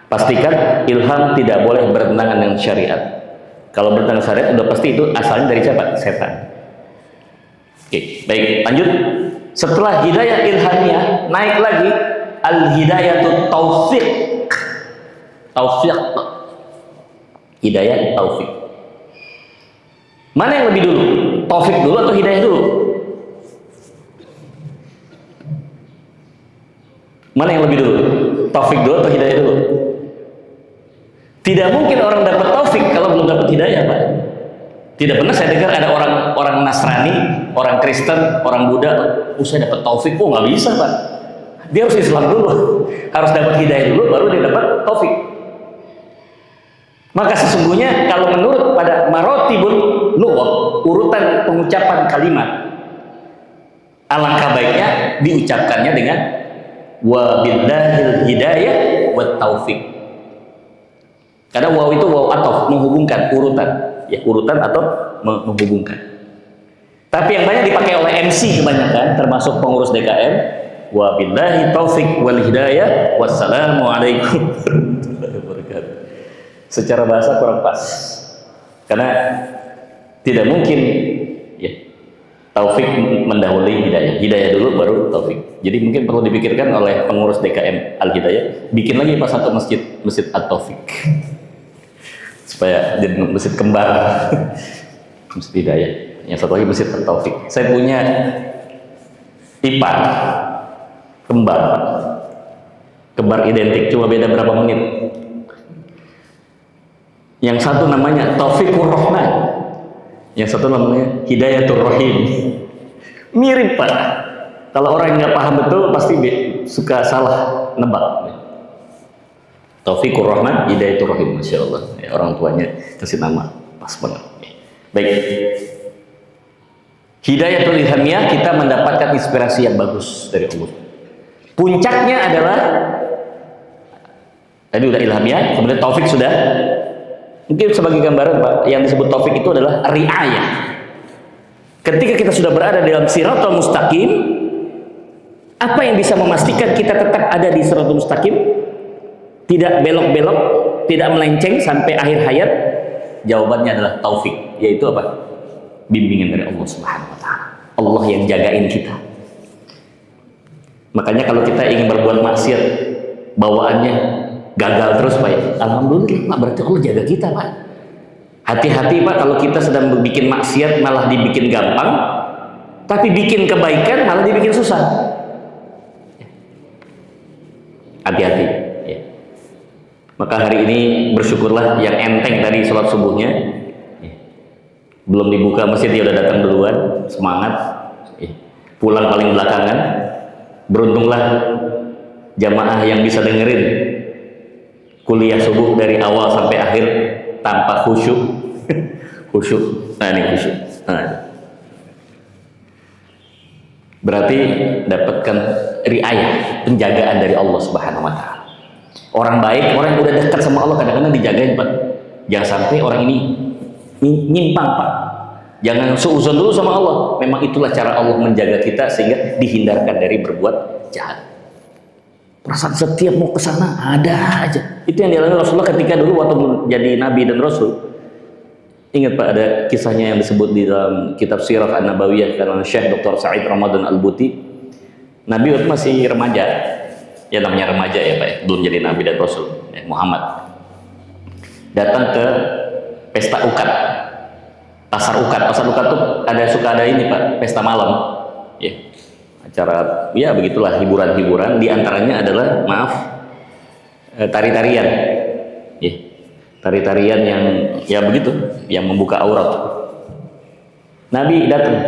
Pastikan ilham tidak boleh bertentangan dengan syariat. Kalau bertentangan syariat udah pasti itu asalnya dari siapa? Setan. Oke, baik, lanjut. Setelah hidayah ilhamiyah, naik lagi al-hidayatut taufiq. Taufiq. Hidayah taufik. Mana yang lebih dulu? Taufik dulu atau hidayah dulu? Mana yang lebih dulu? Taufik dulu atau hidayah dulu? Tidak mungkin orang dapat taufik kalau belum dapat hidayah, Pak. Tidak pernah saya dengar ada orang Nasrani, orang Kristen, orang Buddha, saya dapat taufik. Oh, nggak bisa, Pak. Dia harus Islam dulu, harus dapat hidayah dulu, baru dia dapat taufik. Maka sesungguhnya kalau menurut pada marotibul lughah, urutan pengucapan kalimat, alangkah baiknya diucapkannya dengan wa billahil hidayah wa taufik. Karena waw itu waw atof, menghubungkan, urutan, ya urutan atau menghubungkan. Tapi yang banyak dipakai oleh MC kebanyakan, termasuk pengurus DKM, wa billahi taufik wal hidayah, wassalamualaikum warahmatullahi wabarakatuh. Secara bahasa kurang pas, karena tidak mungkin ya taufik mendahului hidayah, hidayah dulu baru taufik. Jadi mungkin perlu dipikirkan oleh pengurus DKM Al Hidayah, bikin lagi pas satu masjid At-Taufik supaya jadi masjid kembar. Masjid Hidayah, yang satu lagi masjid At-Taufik. Saya punya ipar kembar identik, cuma beda berapa menit. Yang satu namanya Taufikur Rahman, yang satu namanya Hidayatur Rahim. Mirip, Pak. Kalau orang yang nggak paham betul pasti suka salah nebak. Taufikur Rahman, Hidayatur Rahim, Masya Allah. Ya, orang tuanya kasih nama pas banget. Baik. Hidayatul ilhamiyah, kita mendapatkan inspirasi yang bagus dari Allah. Puncaknya adalah tadi udah ilhamiyah, kemudian taufik sudah. Mungkin sebagai gambaran, Pak, yang disebut taufik itu adalah riayah. Ketika kita sudah berada dalam siratal mustaqim, apa yang bisa memastikan kita tetap ada di siratal mustaqim, tidak belok-belok, tidak melenceng sampai akhir hayat? Jawabannya adalah taufik, yaitu apa? Bimbingan dari Allah Subhanahu wa Ta'ala. Allah yang jagain kita. Makanya kalau kita ingin berbuat maksiat, bawaannya gagal terus, Pak. Alhamdulillah, Pak, berarti Allah jaga kita, Pak. Hati-hati, Pak, kalau kita sedang bikin maksiat malah dibikin gampang, tapi bikin kebaikan malah dibikin susah. Hati-hati. Ya. Maka hari ini bersyukurlah yang enteng tadi sholat subuhnya. Ya. Belum dibuka masjid dia udah datang duluan, semangat. Ya. pulang paling belakangan. Beruntunglah jamaah yang bisa dengerin kuliah subuh dari awal sampai akhir tanpa khusyuk. Khusyuk, nah ini khusyuk. Nah, berarti dapatkan riayah, penjagaan dari Allah Subhanahu wa Ta'ala. Orang baik, orang yang udah dekat sama Allah kadang-kadang dijagain, Pak. Jangan sampai orang ini nyimpang, Pak. Jangan suuzon dulu sama Allah. Memang itulah cara Allah menjaga kita sehingga dihindarkan dari berbuat jahat. Perasaan setiap mau ke sana ada aja. Itu yang dialami Rasulullah ketika dulu waktu menjadi nabi dan rasul. Ingat Pak, ada kisahnya yang disebut di dalam kitab Sirah An-Nabawiyah karena Syekh Dr. Said Ramadan Al-Buti. Nabi waktu masih remaja. Ya namanya remaja ya Pak, belum jadi nabi dan rasul. Muhammad datang ke pesta ukat. Pasar ukat tuh suka ada ini Pak, pesta malam. Ya. Acara ya begitulah, hiburan-hiburan, di antaranya adalah tari-tarian. Ya. Tari-tarian yang ya begitu, yang membuka aurat. Nabi datang.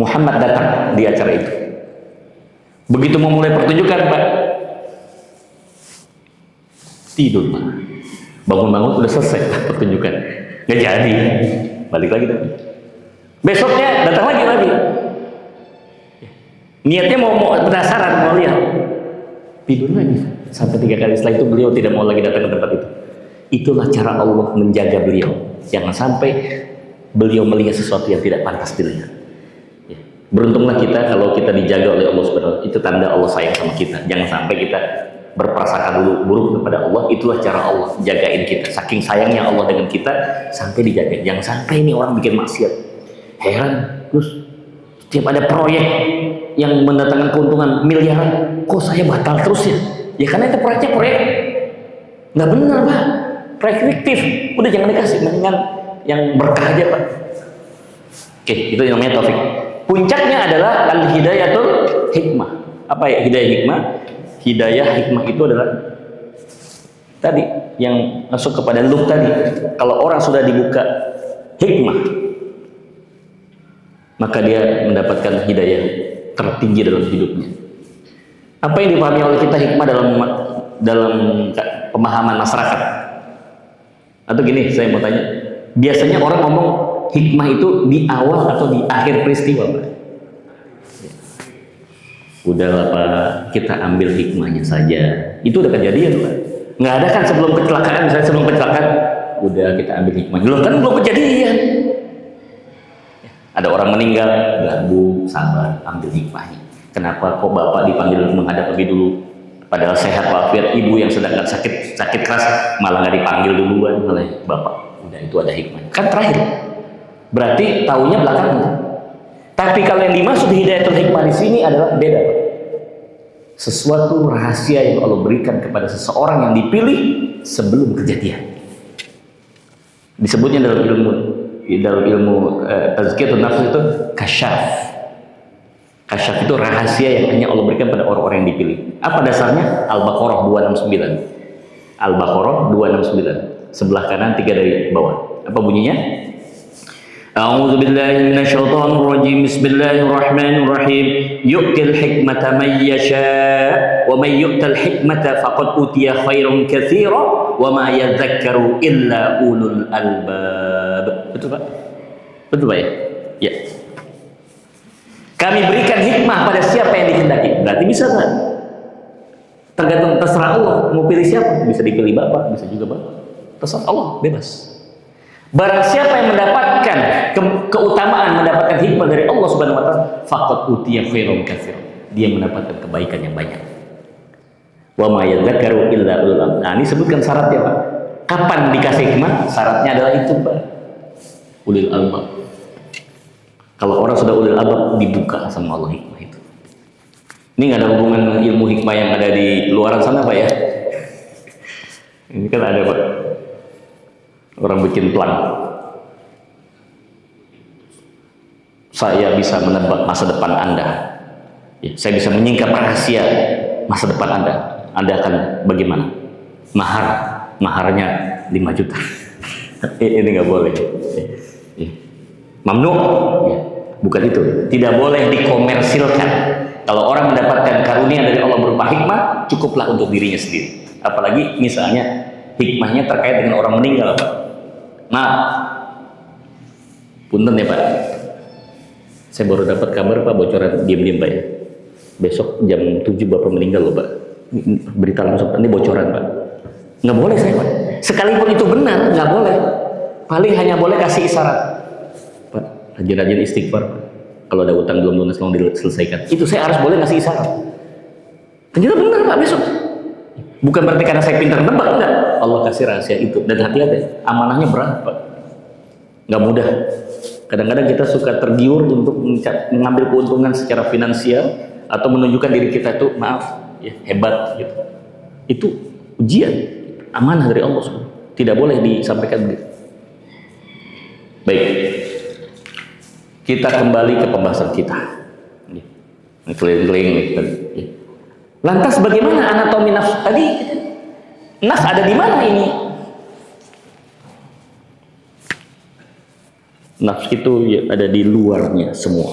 Muhammad datang di acara itu. Begitu mau mulai pertunjukan, Pak, tidur, Pak. Bangun-bangun udah selesai pertunjukan. Nggak jadi. Balik lagi Nabi. Besoknya datang lagi Nabi. Niatnya mau penasaran, mau lihat. Tidur lagi. Sampai 3 kali. Setelah itu beliau tidak mau lagi datang ke tempat itu. Itulah cara Allah menjaga beliau. Jangan sampai beliau melihat sesuatu yang tidak pantas dilihat. Ya. Beruntunglah kita kalau kita dijaga oleh Allah Subhanahu. Itu tanda Allah sayang sama kita. Jangan sampai kita berprasangka dulu buruk kepada Allah. Itulah cara Allah jagain kita. Saking sayangnya Allah dengan kita sampai dijaga. Jangan sampai ini orang bikin maksiat. Heran, terus setiap ada proyek yang mendatangkan keuntungan miliaran, kok saya batal terus ya? Ya karena itu proyek nggak benar Pak, proyek fiktif. Udah jangan dikasih, mendingan yang berkah aja Pak. Oke, itu yang namanya taufik. Puncaknya adalah al-hidayatul hikmah. Apa ya hidayah hikmah? Hidayah hikmah itu adalah tadi yang masuk kepada lub tadi. Kalau orang sudah dibuka hikmah, maka dia mendapatkan hidayah tertinggi dalam hidupnya. Apa yang dipahami oleh kita hikmah dalam pemahaman masyarakat? Atau gini, saya mau tanya. Biasanya orang ngomong hikmah itu di awal atau di akhir peristiwa, Pak? Udahlah Pak, kita ambil hikmahnya saja. Itu udah kejadian Pak. Nggak ada kan sebelum kecelakaan, misalnya sebelum kecelakaan, udah kita ambil hikmah. Belum kan belum kejadian. Ada orang meninggal, Bu, sabar, ambil hikmahnya. Kenapa kok Bapak dipanggil menghadap lebih dulu? Padahal sehat walafiat, ibu yang sedang sakit keras malah nggak dipanggil duluan oleh Bapak. Udah itu ada hikmahnya. Kan terakhir. Berarti taunya belakangan. Tapi kalau yang dimaksud hidayatul hikmah di sini adalah beda, Pak. Sesuatu rahasia yang Allah berikan kepada seseorang yang dipilih sebelum kejadian. Disebutnya dalam ilmu tazkiyatun nafs itu kasyaf. Kasyaf itu rahasia yang hanya Allah berikan pada orang-orang yang dipilih. Apa dasarnya? Al-Baqarah 269. Al-Baqarah 269. Sebelah kanan 3 dari bawah. Apa bunyinya? A'udzu billahi minasyaitonir rajim. Bismillahirrahmanirrahim. Yu'til hikmata man yasha' wa man yu'tal hikmata faqad utiya khairan katsiran wa ma yadhakkaru illa ulul albab. Betul Pak? Betul Pak ya? Ya. Kami berikan hikmah pada siapa yang dikehendaki. Berarti bisa kan? Tergantung, terserah Allah mau pilih siapa. Bisa dipilih Bapak, bisa juga Bapak. Terserah Allah, bebas. Barang siapa yang mendapatkan keutamaan, mendapatkan hikmah dari Allah Subhanahu wa taala, faqad utiya khairan katsiran. Dia mendapatkan kebaikan yang banyak. Wa ma yadzakaru illa ulul albab. Nah, ini sebutkan syaratnya, Pak. Kapan dikasih hikmah? Syaratnya adalah itu, Pak. Ulul albab. Kalau orang sudah ulul albab, dibuka sama Allah hikmah itu. Ini nggak ada hubungan dengan ilmu hikmah yang ada di luaran sana, Pak ya. Ini kan ada, Pak. Orang bikin plan. Saya bisa menebak masa depan Anda. Ya, saya bisa menyingkap rahasia masa depan Anda. Anda akan bagaimana? Maharnya 5 juta. Ini nggak boleh. Mamnu. Ya. Bukan itu. Tidak boleh dikomersilkan. Kalau orang mendapatkan karunia dari Allah berupa hikmah, cukuplah untuk dirinya sendiri. Apalagi misalnya hikmahnya terkait dengan orang meninggal, Pak. Maaf, punten ya Pak. Saya baru dapat kabar Pak, bocoran diam-diam Pak ya. Besok jam 7 Bapak meninggal loh Pak. Berita langsung, ini bocoran Pak. Nggak boleh saya Pak. Sekalipun itu benar, nggak boleh. Paling hanya boleh kasih isyarat. Pak, rajin-rajin istighfar Pak. Kalau ada utang belum lunas, mau diselesaikan. Itu saya harus boleh ngasih isyarat. Ternyata benar Pak besok. Bukan berarti karena saya pintar nebak, enggak. Allah kasih rahasia itu. Dan hati-hati, amanahnya berat Pak. Nggak mudah. Kadang-kadang kita suka tergiur untuk mengambil keuntungan secara finansial atau menunjukkan diri kita itu maaf, ya, hebat gitu. Itu ujian, amanah dari Allah SWT. Tidak boleh disampaikan begitu. Baik. Kita kembali ke pembahasan kita. Ini keliling-keliling nih. Lantas bagaimana anatomi nafsu tadi? Nafs ada di mana ini? Nafs itu ya ada di luarnya semua.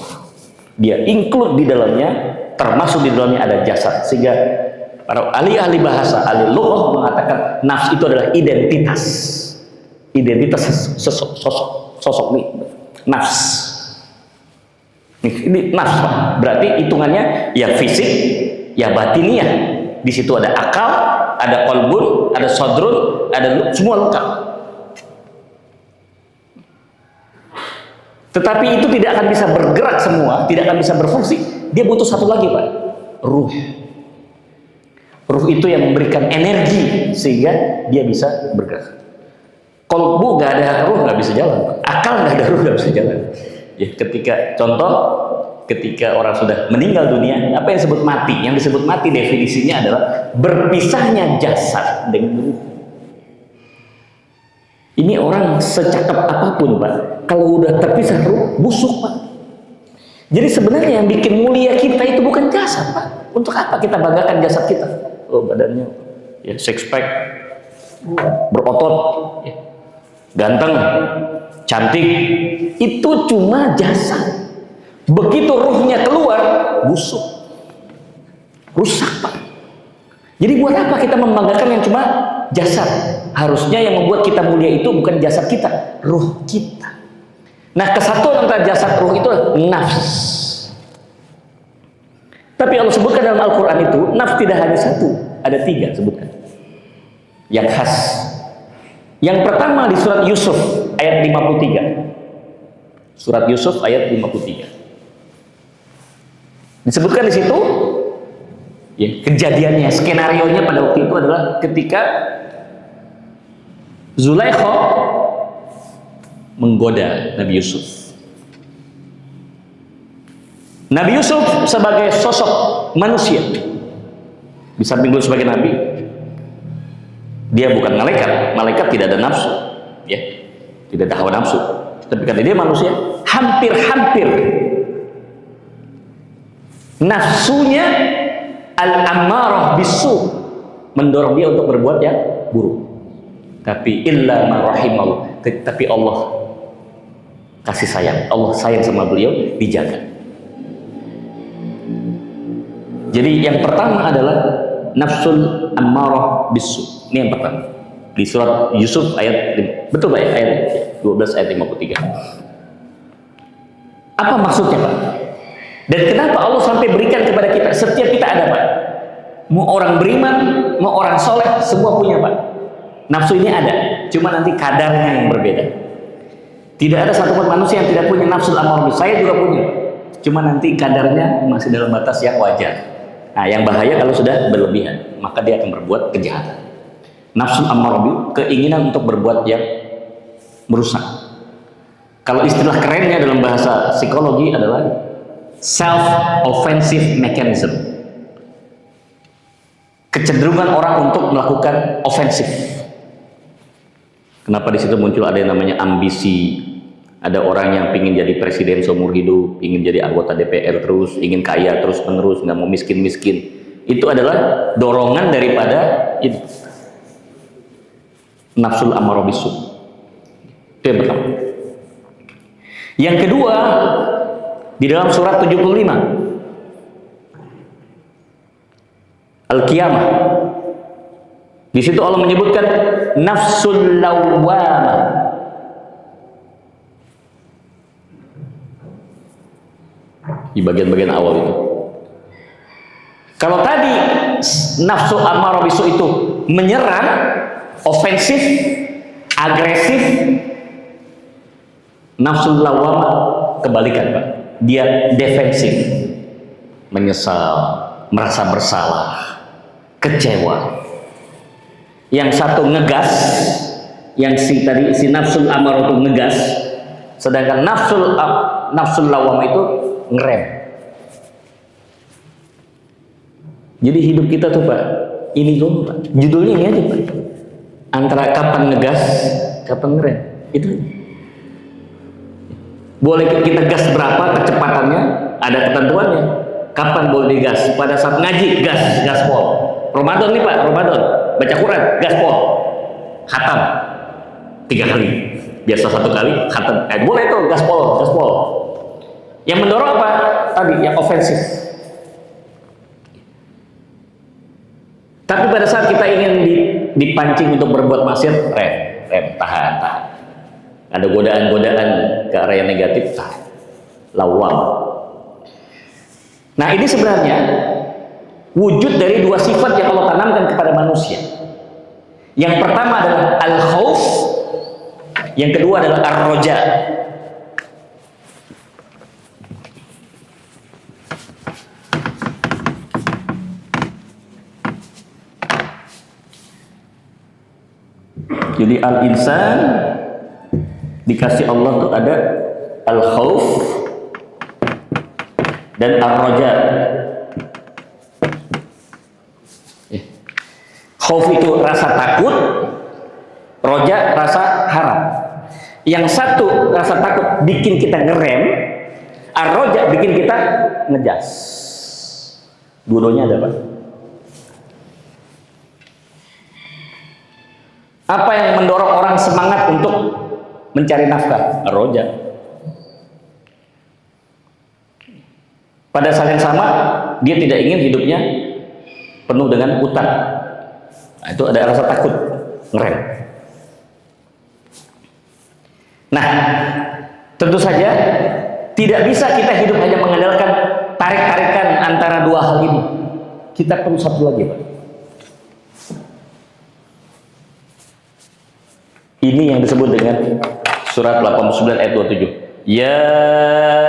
Dia include di dalamnya, termasuk di dalamnya ada jasad. Sehingga para ahli-ahli bahasa, ahli lughah mengatakan nafs itu adalah identitas. Identitas sosok nih. Nafs. Ini nafs, berarti hitungannya ya fisik, ya batiniah. Di situ ada akal, ada qalbun, ada sadrun, ada semua lengkap. Tetapi itu tidak akan bisa bergerak semua, tidak akan bisa berfungsi. Dia butuh satu lagi Pak, ruh. Ruh itu yang memberikan energi sehingga dia bisa bergerak. Qalbu nggak ada ruh nggak bisa jalan, Pak. Akal nggak ada ruh nggak bisa jalan. Ya, ketika orang sudah meninggal dunia, apa yang disebut mati? Yang disebut mati definisinya adalah berpisahnya jasad dengan ruh. Ini orang secakap apapun Pak, kalau udah terpisah ruh, busuk Pak. Jadi sebenarnya yang bikin mulia kita itu bukan jasad Pak. Untuk apa kita banggakan jasad kita? Oh badannya, ya six pack, berotot, ya, ganteng, cantik, itu cuma jasad. Begitu ruhnya keluar, busuk, rusak Pak. Jadi buat apa kita membanggakan yang cuma jasad? Harusnya yang membuat kita mulia itu bukan jasad kita, ruh kita. Nah, kesatuan antara jasad ruh itu nafs. Tapi Allah sebutkan dalam Al-Quran itu, nafs tidak hanya satu, ada 3 sebutkan. Yang khas. Yang pertama di surat Yusuf ayat 53. Surat Yusuf ayat 53. Disebutkan di situ ya, kejadiannya, skenarionya pada waktu itu adalah ketika Zulaikha menggoda Nabi Yusuf. Nabi Yusuf sebagai sosok manusia, di samping beliau sebagai nabi, dia bukan malaikat. Malaikat tidak ada nafsu, ya, tidak ada hawa nafsu. Tapi karena dia manusia, hampir-hampir nafsunya al-ammarah bisu mendorong dia untuk berbuat yang buruk. Tapi illa ma rahimallah, tapi Allah kasih sayang, Allah sayang sama beliau, dijaga. Jadi yang pertama adalah nafsul ammarah bisu. Ini yang pertama di surat Yusuf ayat, betul Pak ya, ayat 12 ayat 53. Apa maksudnya Pak? Dan kenapa Allah sampai berikan kepada kita? Setiap kita ada Pak, mau orang beriman, mau orang soleh, semua punya Pak. Nafsu ini ada, cuma nanti kadarnya yang berbeda. Tidak ada satupun manusia yang tidak punya nafsul ammarah. Saya juga punya, cuma nanti kadarnya masih dalam batas yang wajar. Nah, yang bahaya kalau sudah berlebihan, maka dia akan berbuat kejahatan. Nafsul ammarah, keinginan untuk berbuat yang merusak. Kalau istilah kerennya dalam bahasa psikologi adalah self-offensive mechanism. Kecenderungan orang untuk melakukan ofensif. Kenapa di situ muncul ada yang namanya ambisi? Ada orang yang ingin jadi presiden seumur hidup, ingin jadi anggota DPR terus, ingin kaya terus menerus, nggak mau miskin-miskin. Itu adalah dorongan daripada itu. Nafsul ammarah bisu. Itu yang pertama. Yang kedua, Di dalam surat 75 Al-Qiyamah. Di situ Allah menyebutkan nafsul lawwamah. Di bagian-bagian awal itu. Kalau tadi nafsu ammarah bisu itu menyerang, ofensif, agresif, nafsul lawwamah kebalikan, Pak. Dia defensif, menyesal, merasa bersalah, kecewa. Yang satu ngegas, yang si nafsul ammarah itu ngegas, sedangkan nafsul lawwamah itu ngerem. Jadi hidup kita tuh, Pak, ini tuh, Pak, judulnya ini aja, Pak. Antara kapan ngegas, kapan ngerem. Itu boleh kita gas berapa kecepatannya, ada ketentuannya. Kapan boleh digas? Pada saat ngaji, gaspol. Ramadan nih, Pak, Ramadan, baca Quran, gaspol. Khatam 3 kali. Biasa 1 kali, khatam. Boleh tuh gaspol. Yang mendorong apa? Tadi yang ofensif. Tapi pada saat kita ingin dipancing untuk berbuat maksiat, rem, tahan. Ada godaan-godaan ke arah yang negatif, tahan. Lawam. Nah, ini sebenarnya wujud dari 2 sifat yang Allah tanamkan kepada manusia. Yang pertama adalah al-khauf, yang kedua adalah ar-roja. Jadi al-insan dikasih Allah tuh ada al-khauf dan ar-roja. Khauf itu rasa takut, roja rasa harap. Yang satu rasa takut bikin kita ngerem, ar-roja bikin kita ngejas. Dua-duanya ada, Pak. Apa yang mendorong orang semangat untuk mencari nafkah? Ar-roja. Pada saat yang sama, dia tidak ingin hidupnya penuh dengan utang. Nah, itu ada rasa takut, ngerem. Nah, tentu saja tidak bisa kita hidup hanya mengandalkan tarik-tarikan antara 2 hal ini. Kita perlu satu lagi, Pak. Ini yang disebut dengan surat 89 ayat 27. Ya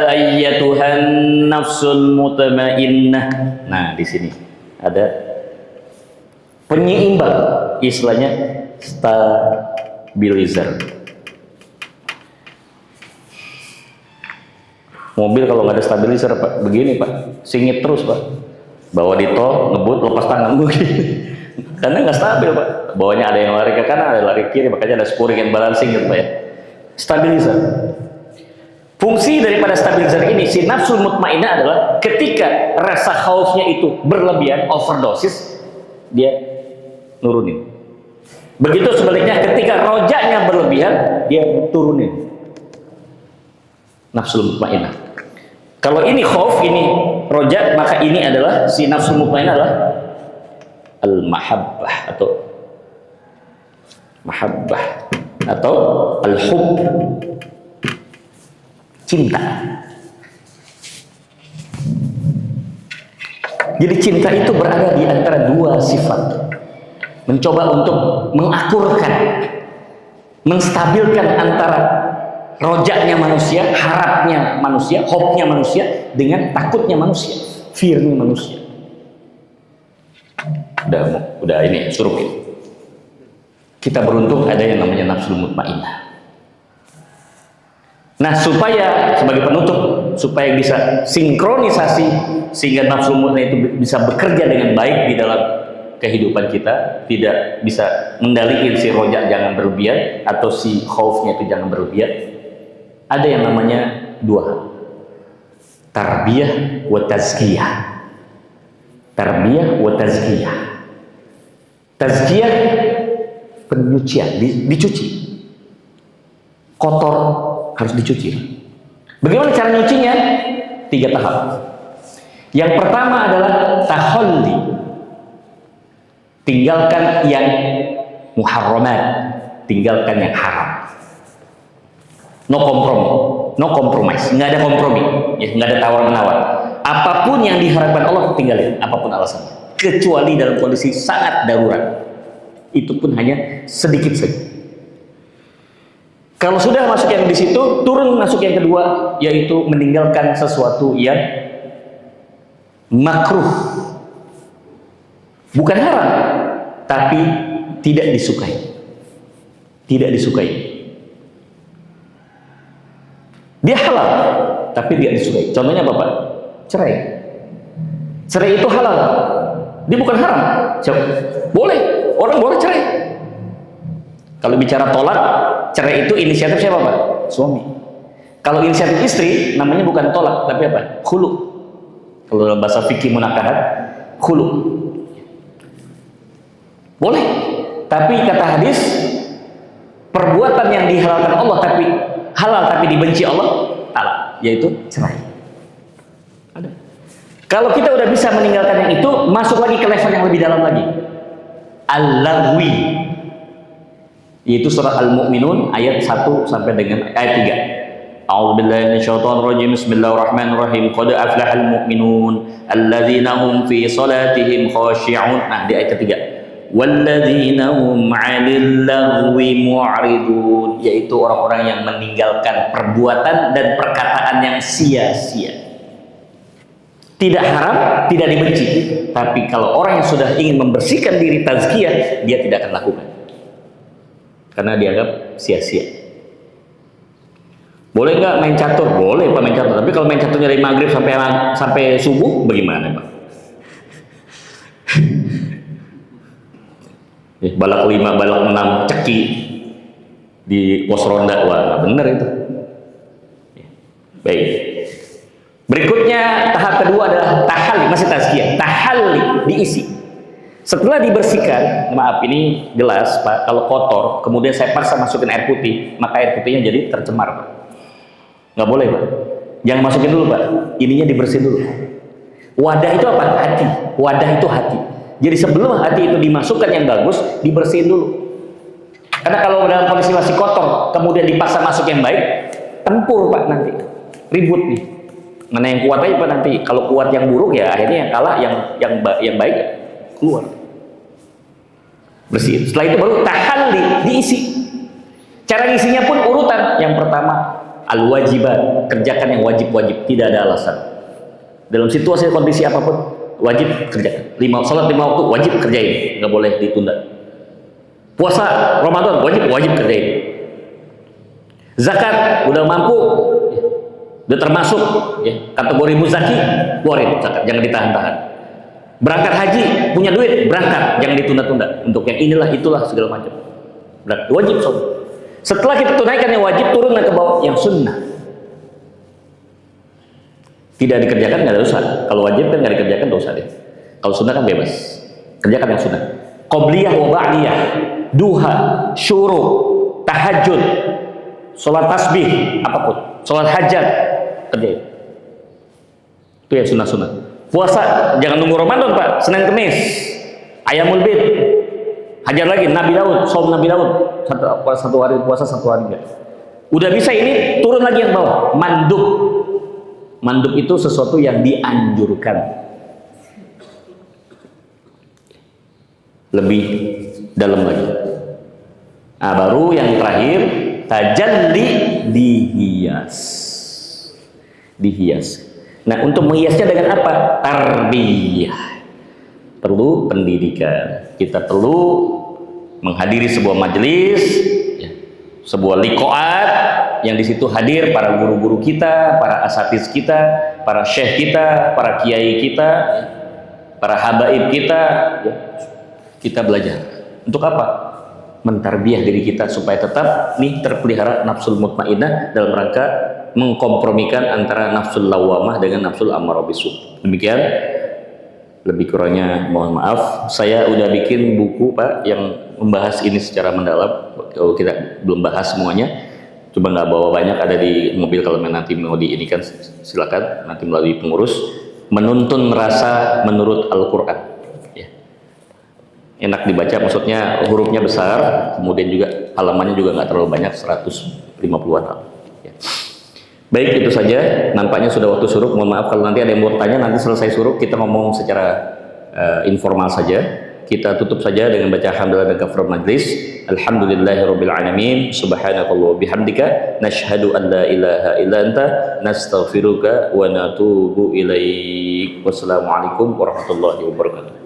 ayyatuhan nafsul mutmainnah. Nah, di sini ada penyeimbang, istilahnya stabilizer. Mobil kalau nggak ada stabilizer, Pak, begini, Pak, singit terus, Pak. Bawa di tol, ngebut, lepas tangan begini. Karena nggak stabil, Pak. Bawahnya ada yang lari ke kanan, ada yang lari ke kiri, makanya ada spurring and balancing gitu, Pak, ya. Stabilizer. Fungsi daripada stabilizer ini, si nafsul mutmainnah adalah ketika rasa khaufnya itu berlebihan, overdosis, dia nurunin. Begitu sebaliknya, ketika rojanya berlebihan, dia turunin. Nafsul mutmainnah. Kalau ini khauf, ini roja, maka ini adalah si nafsul mutmainnah adalah al-mahabbah atau al-hub, cinta. Jadi cinta itu berada di antara 2 sifat, mencoba untuk mengakurkan, menstabilkan antara rojaknya manusia, harapnya manusia, hope-nya manusia dengan takutnya manusia, fear-nya manusia. Udah ini suruh kita beruntung ada yang namanya nafsul mutmainnah. Nah, supaya sebagai penutup, supaya bisa sinkronisasi sehingga nafsul mutmainnah itu bisa bekerja dengan baik di dalam kehidupan kita, tidak bisa mendalikan si rojak jangan berlebihan atau si khaufnya itu jangan berlebihan. Ada yang namanya 2 hal, tarbiyah wa tazkiyah. Tarbiyah wa tazkiyah. Tazkiyah penyucian, dicuci. Kotor harus dicuci. Bagaimana cara nyucinya? 3 tahap. Yang pertama adalah tahalli, tinggalkan yang muharramat, tinggalkan yang haram. No kompromi, no compromise, nggak ada kompromi, ya, nggak ada tawar-menawar. Apapun yang diharapkan Allah tinggalin, apapun alasannya, kecuali dalam kondisi sangat darurat. Itu pun hanya sedikit saja. Kalau sudah masuk yang di situ, turun masuk yang kedua, yaitu meninggalkan sesuatu yang makruh, bukan haram, tapi tidak disukai. Tidak disukai. Dia halal, tapi tidak disukai. Contohnya apa, Pak? Cerai. Cerai itu halal. Dia bukan haram. Boleh, orang boleh cerai. Kalau bicara tolak, cerai itu inisiatif siapa, Pak? Suami. Kalau inisiatif istri, namanya bukan tolak, tapi apa? Khulu. Kalau dalam bahasa fikih munakahat, khulu. Boleh. Tapi kata hadis, perbuatan yang dihalalkan Allah tapi halal tapi dibenci Allah, talak, yaitu cerai. Ada. Kalau kita udah bisa meninggalkan yang itu, masuk lagi ke level yang lebih dalam lagi. Al-lagwi. Yaitu surah Al-Mu'minun ayat 1 sampai dengan ayat 3. A'udzubillahi minasyaitonirrajim. Bismillahirrahmanirrahim. Qad aflahal mu'minun alladzina hum fi salatihim khashi'un. Nah, di ayat ketiga. Walladzina hum 'anil lagwi mu'ridun, yaitu orang-orang yang meninggalkan perbuatan dan perkataan yang sia-sia. Tidak haram, tidak dibenci, tapi kalau orang yang sudah ingin membersihkan diri tazkiyah, dia tidak akan lakukan karena dianggap sia-sia. Boleh nggak main catur? Boleh Pak, main catur. Tapi kalau main caturnya dari maghrib sampai subuh, bagaimana Pak? Balak 5, balak 6 ceki di pos ronda, wah bener itu. Baik. Berikutnya tahap kedua adalah tahalli, masih tazkiyah. Tahalli diisi. Setelah dibersihkan, maaf ini gelas Pak, kalau kotor, kemudian saya paksa masukin air putih, maka air putihnya jadi tercemar Pak. Nggak boleh Pak. Jangan masukin dulu Pak. Ininya dibersihin dulu. Wadah itu apa? Hati. Wadah itu hati. Jadi sebelum hati itu dimasukkan yang bagus, dibersihin dulu. Karena kalau dalam kondisi masih kotor, kemudian dipaksa masuk yang baik, tempur Pak nanti. Ribut nih. Mana yang kuat aja Pak nanti. Kalau kuat yang buruk ya akhirnya yang kalah yang baik keluar. Bersihin. Setelah itu baru tahalli, diisi. Cara ngisinya pun urutan. Yang pertama, al-wajibat, kerjakan yang wajib-wajib, tidak ada alasan. Dalam situasi kondisi apapun, wajib kerjakan. Salat 5 waktu wajib kerjain, nggak boleh ditunda. Puasa Ramadan wajib kerjain. Zakat udah mampu, udah termasuk ya, kategori muzaki, keluarin zakat, jangan ditahan-tahan. Berangkat haji punya duit, berangkat, jangan ditunda-tunda. Untuk yang inilah itulah segala macam. Berangkat, wajib sob. Setelah kita tunaikan yang wajib, turunlah ke bawah yang sunnah. Tidak dikerjakan nggak ada dosa. Kalau wajib kan nggak dikerjakan dosa deh. Kalau sunnah kan bebas. Kerjakan yang sunnah. Qobliyah wa ba'diyah, duha, syuruk, tahajud, sholat tasbih, apapun, sholat hajat, kerjain. Itu yang sunnah-sunnah. Puasa jangan nunggu Ramadan Pak, Senin Kemis, Ayamul Bid, hajar lagi Nabi Daud, saum Nabi Daud, satu hari puasa, satu hari enggak. Udah bisa ini, turun lagi yang bawah, mandub. Mandub itu sesuatu yang dianjurkan. Lebih dalam lagi. Nah, baru yang terakhir, tajalli, dihias. Dihias. Nah, untuk menghiasnya dengan apa? Tarbiyah. Perlu pendidikan. Kita perlu menghadiri sebuah majelis, ya, sebuah liqaat yang di situ hadir para guru-guru kita, para asatiz kita, para syekh kita, para kiai kita, para habaib kita, ya. Kita belajar. Untuk apa? Mentarbiyah diri kita supaya tetap nih terpelihara nafsul mutmainnah dalam rangka mengkompromikan antara nafsul lawamah dengan nafsul ammarah bisu. Demikian, lebih kurangnya mohon maaf. Saya udah bikin buku Pak yang membahas ini secara mendalam. Kalau kita belum bahas semuanya, Coba nggak bawa banyak, ada di mobil kalau nanti mau diinikan silakan nanti melalui pengurus. Menuntun rasa menurut Al-Quran. Ya. Enak dibaca, maksudnya hurufnya besar, kemudian juga halamannya juga nggak terlalu banyak, 150-an. Ya. Baik, itu saja. Nampaknya sudah waktu suruk. Mohon maaf kalau nanti ada yang mau tanya, nanti selesai suruk kita ngomong secara informal saja. Kita tutup saja dengan baca hamdalah dan kafaratul majlis. Alhamdulillahirabbil alamin. Subhanakallah bihamdika nashhadu an la ilaha illa anta nastaghfiruka wa natubu ilaik. Wassalamualaikum warahmatullahi wabarakatuh.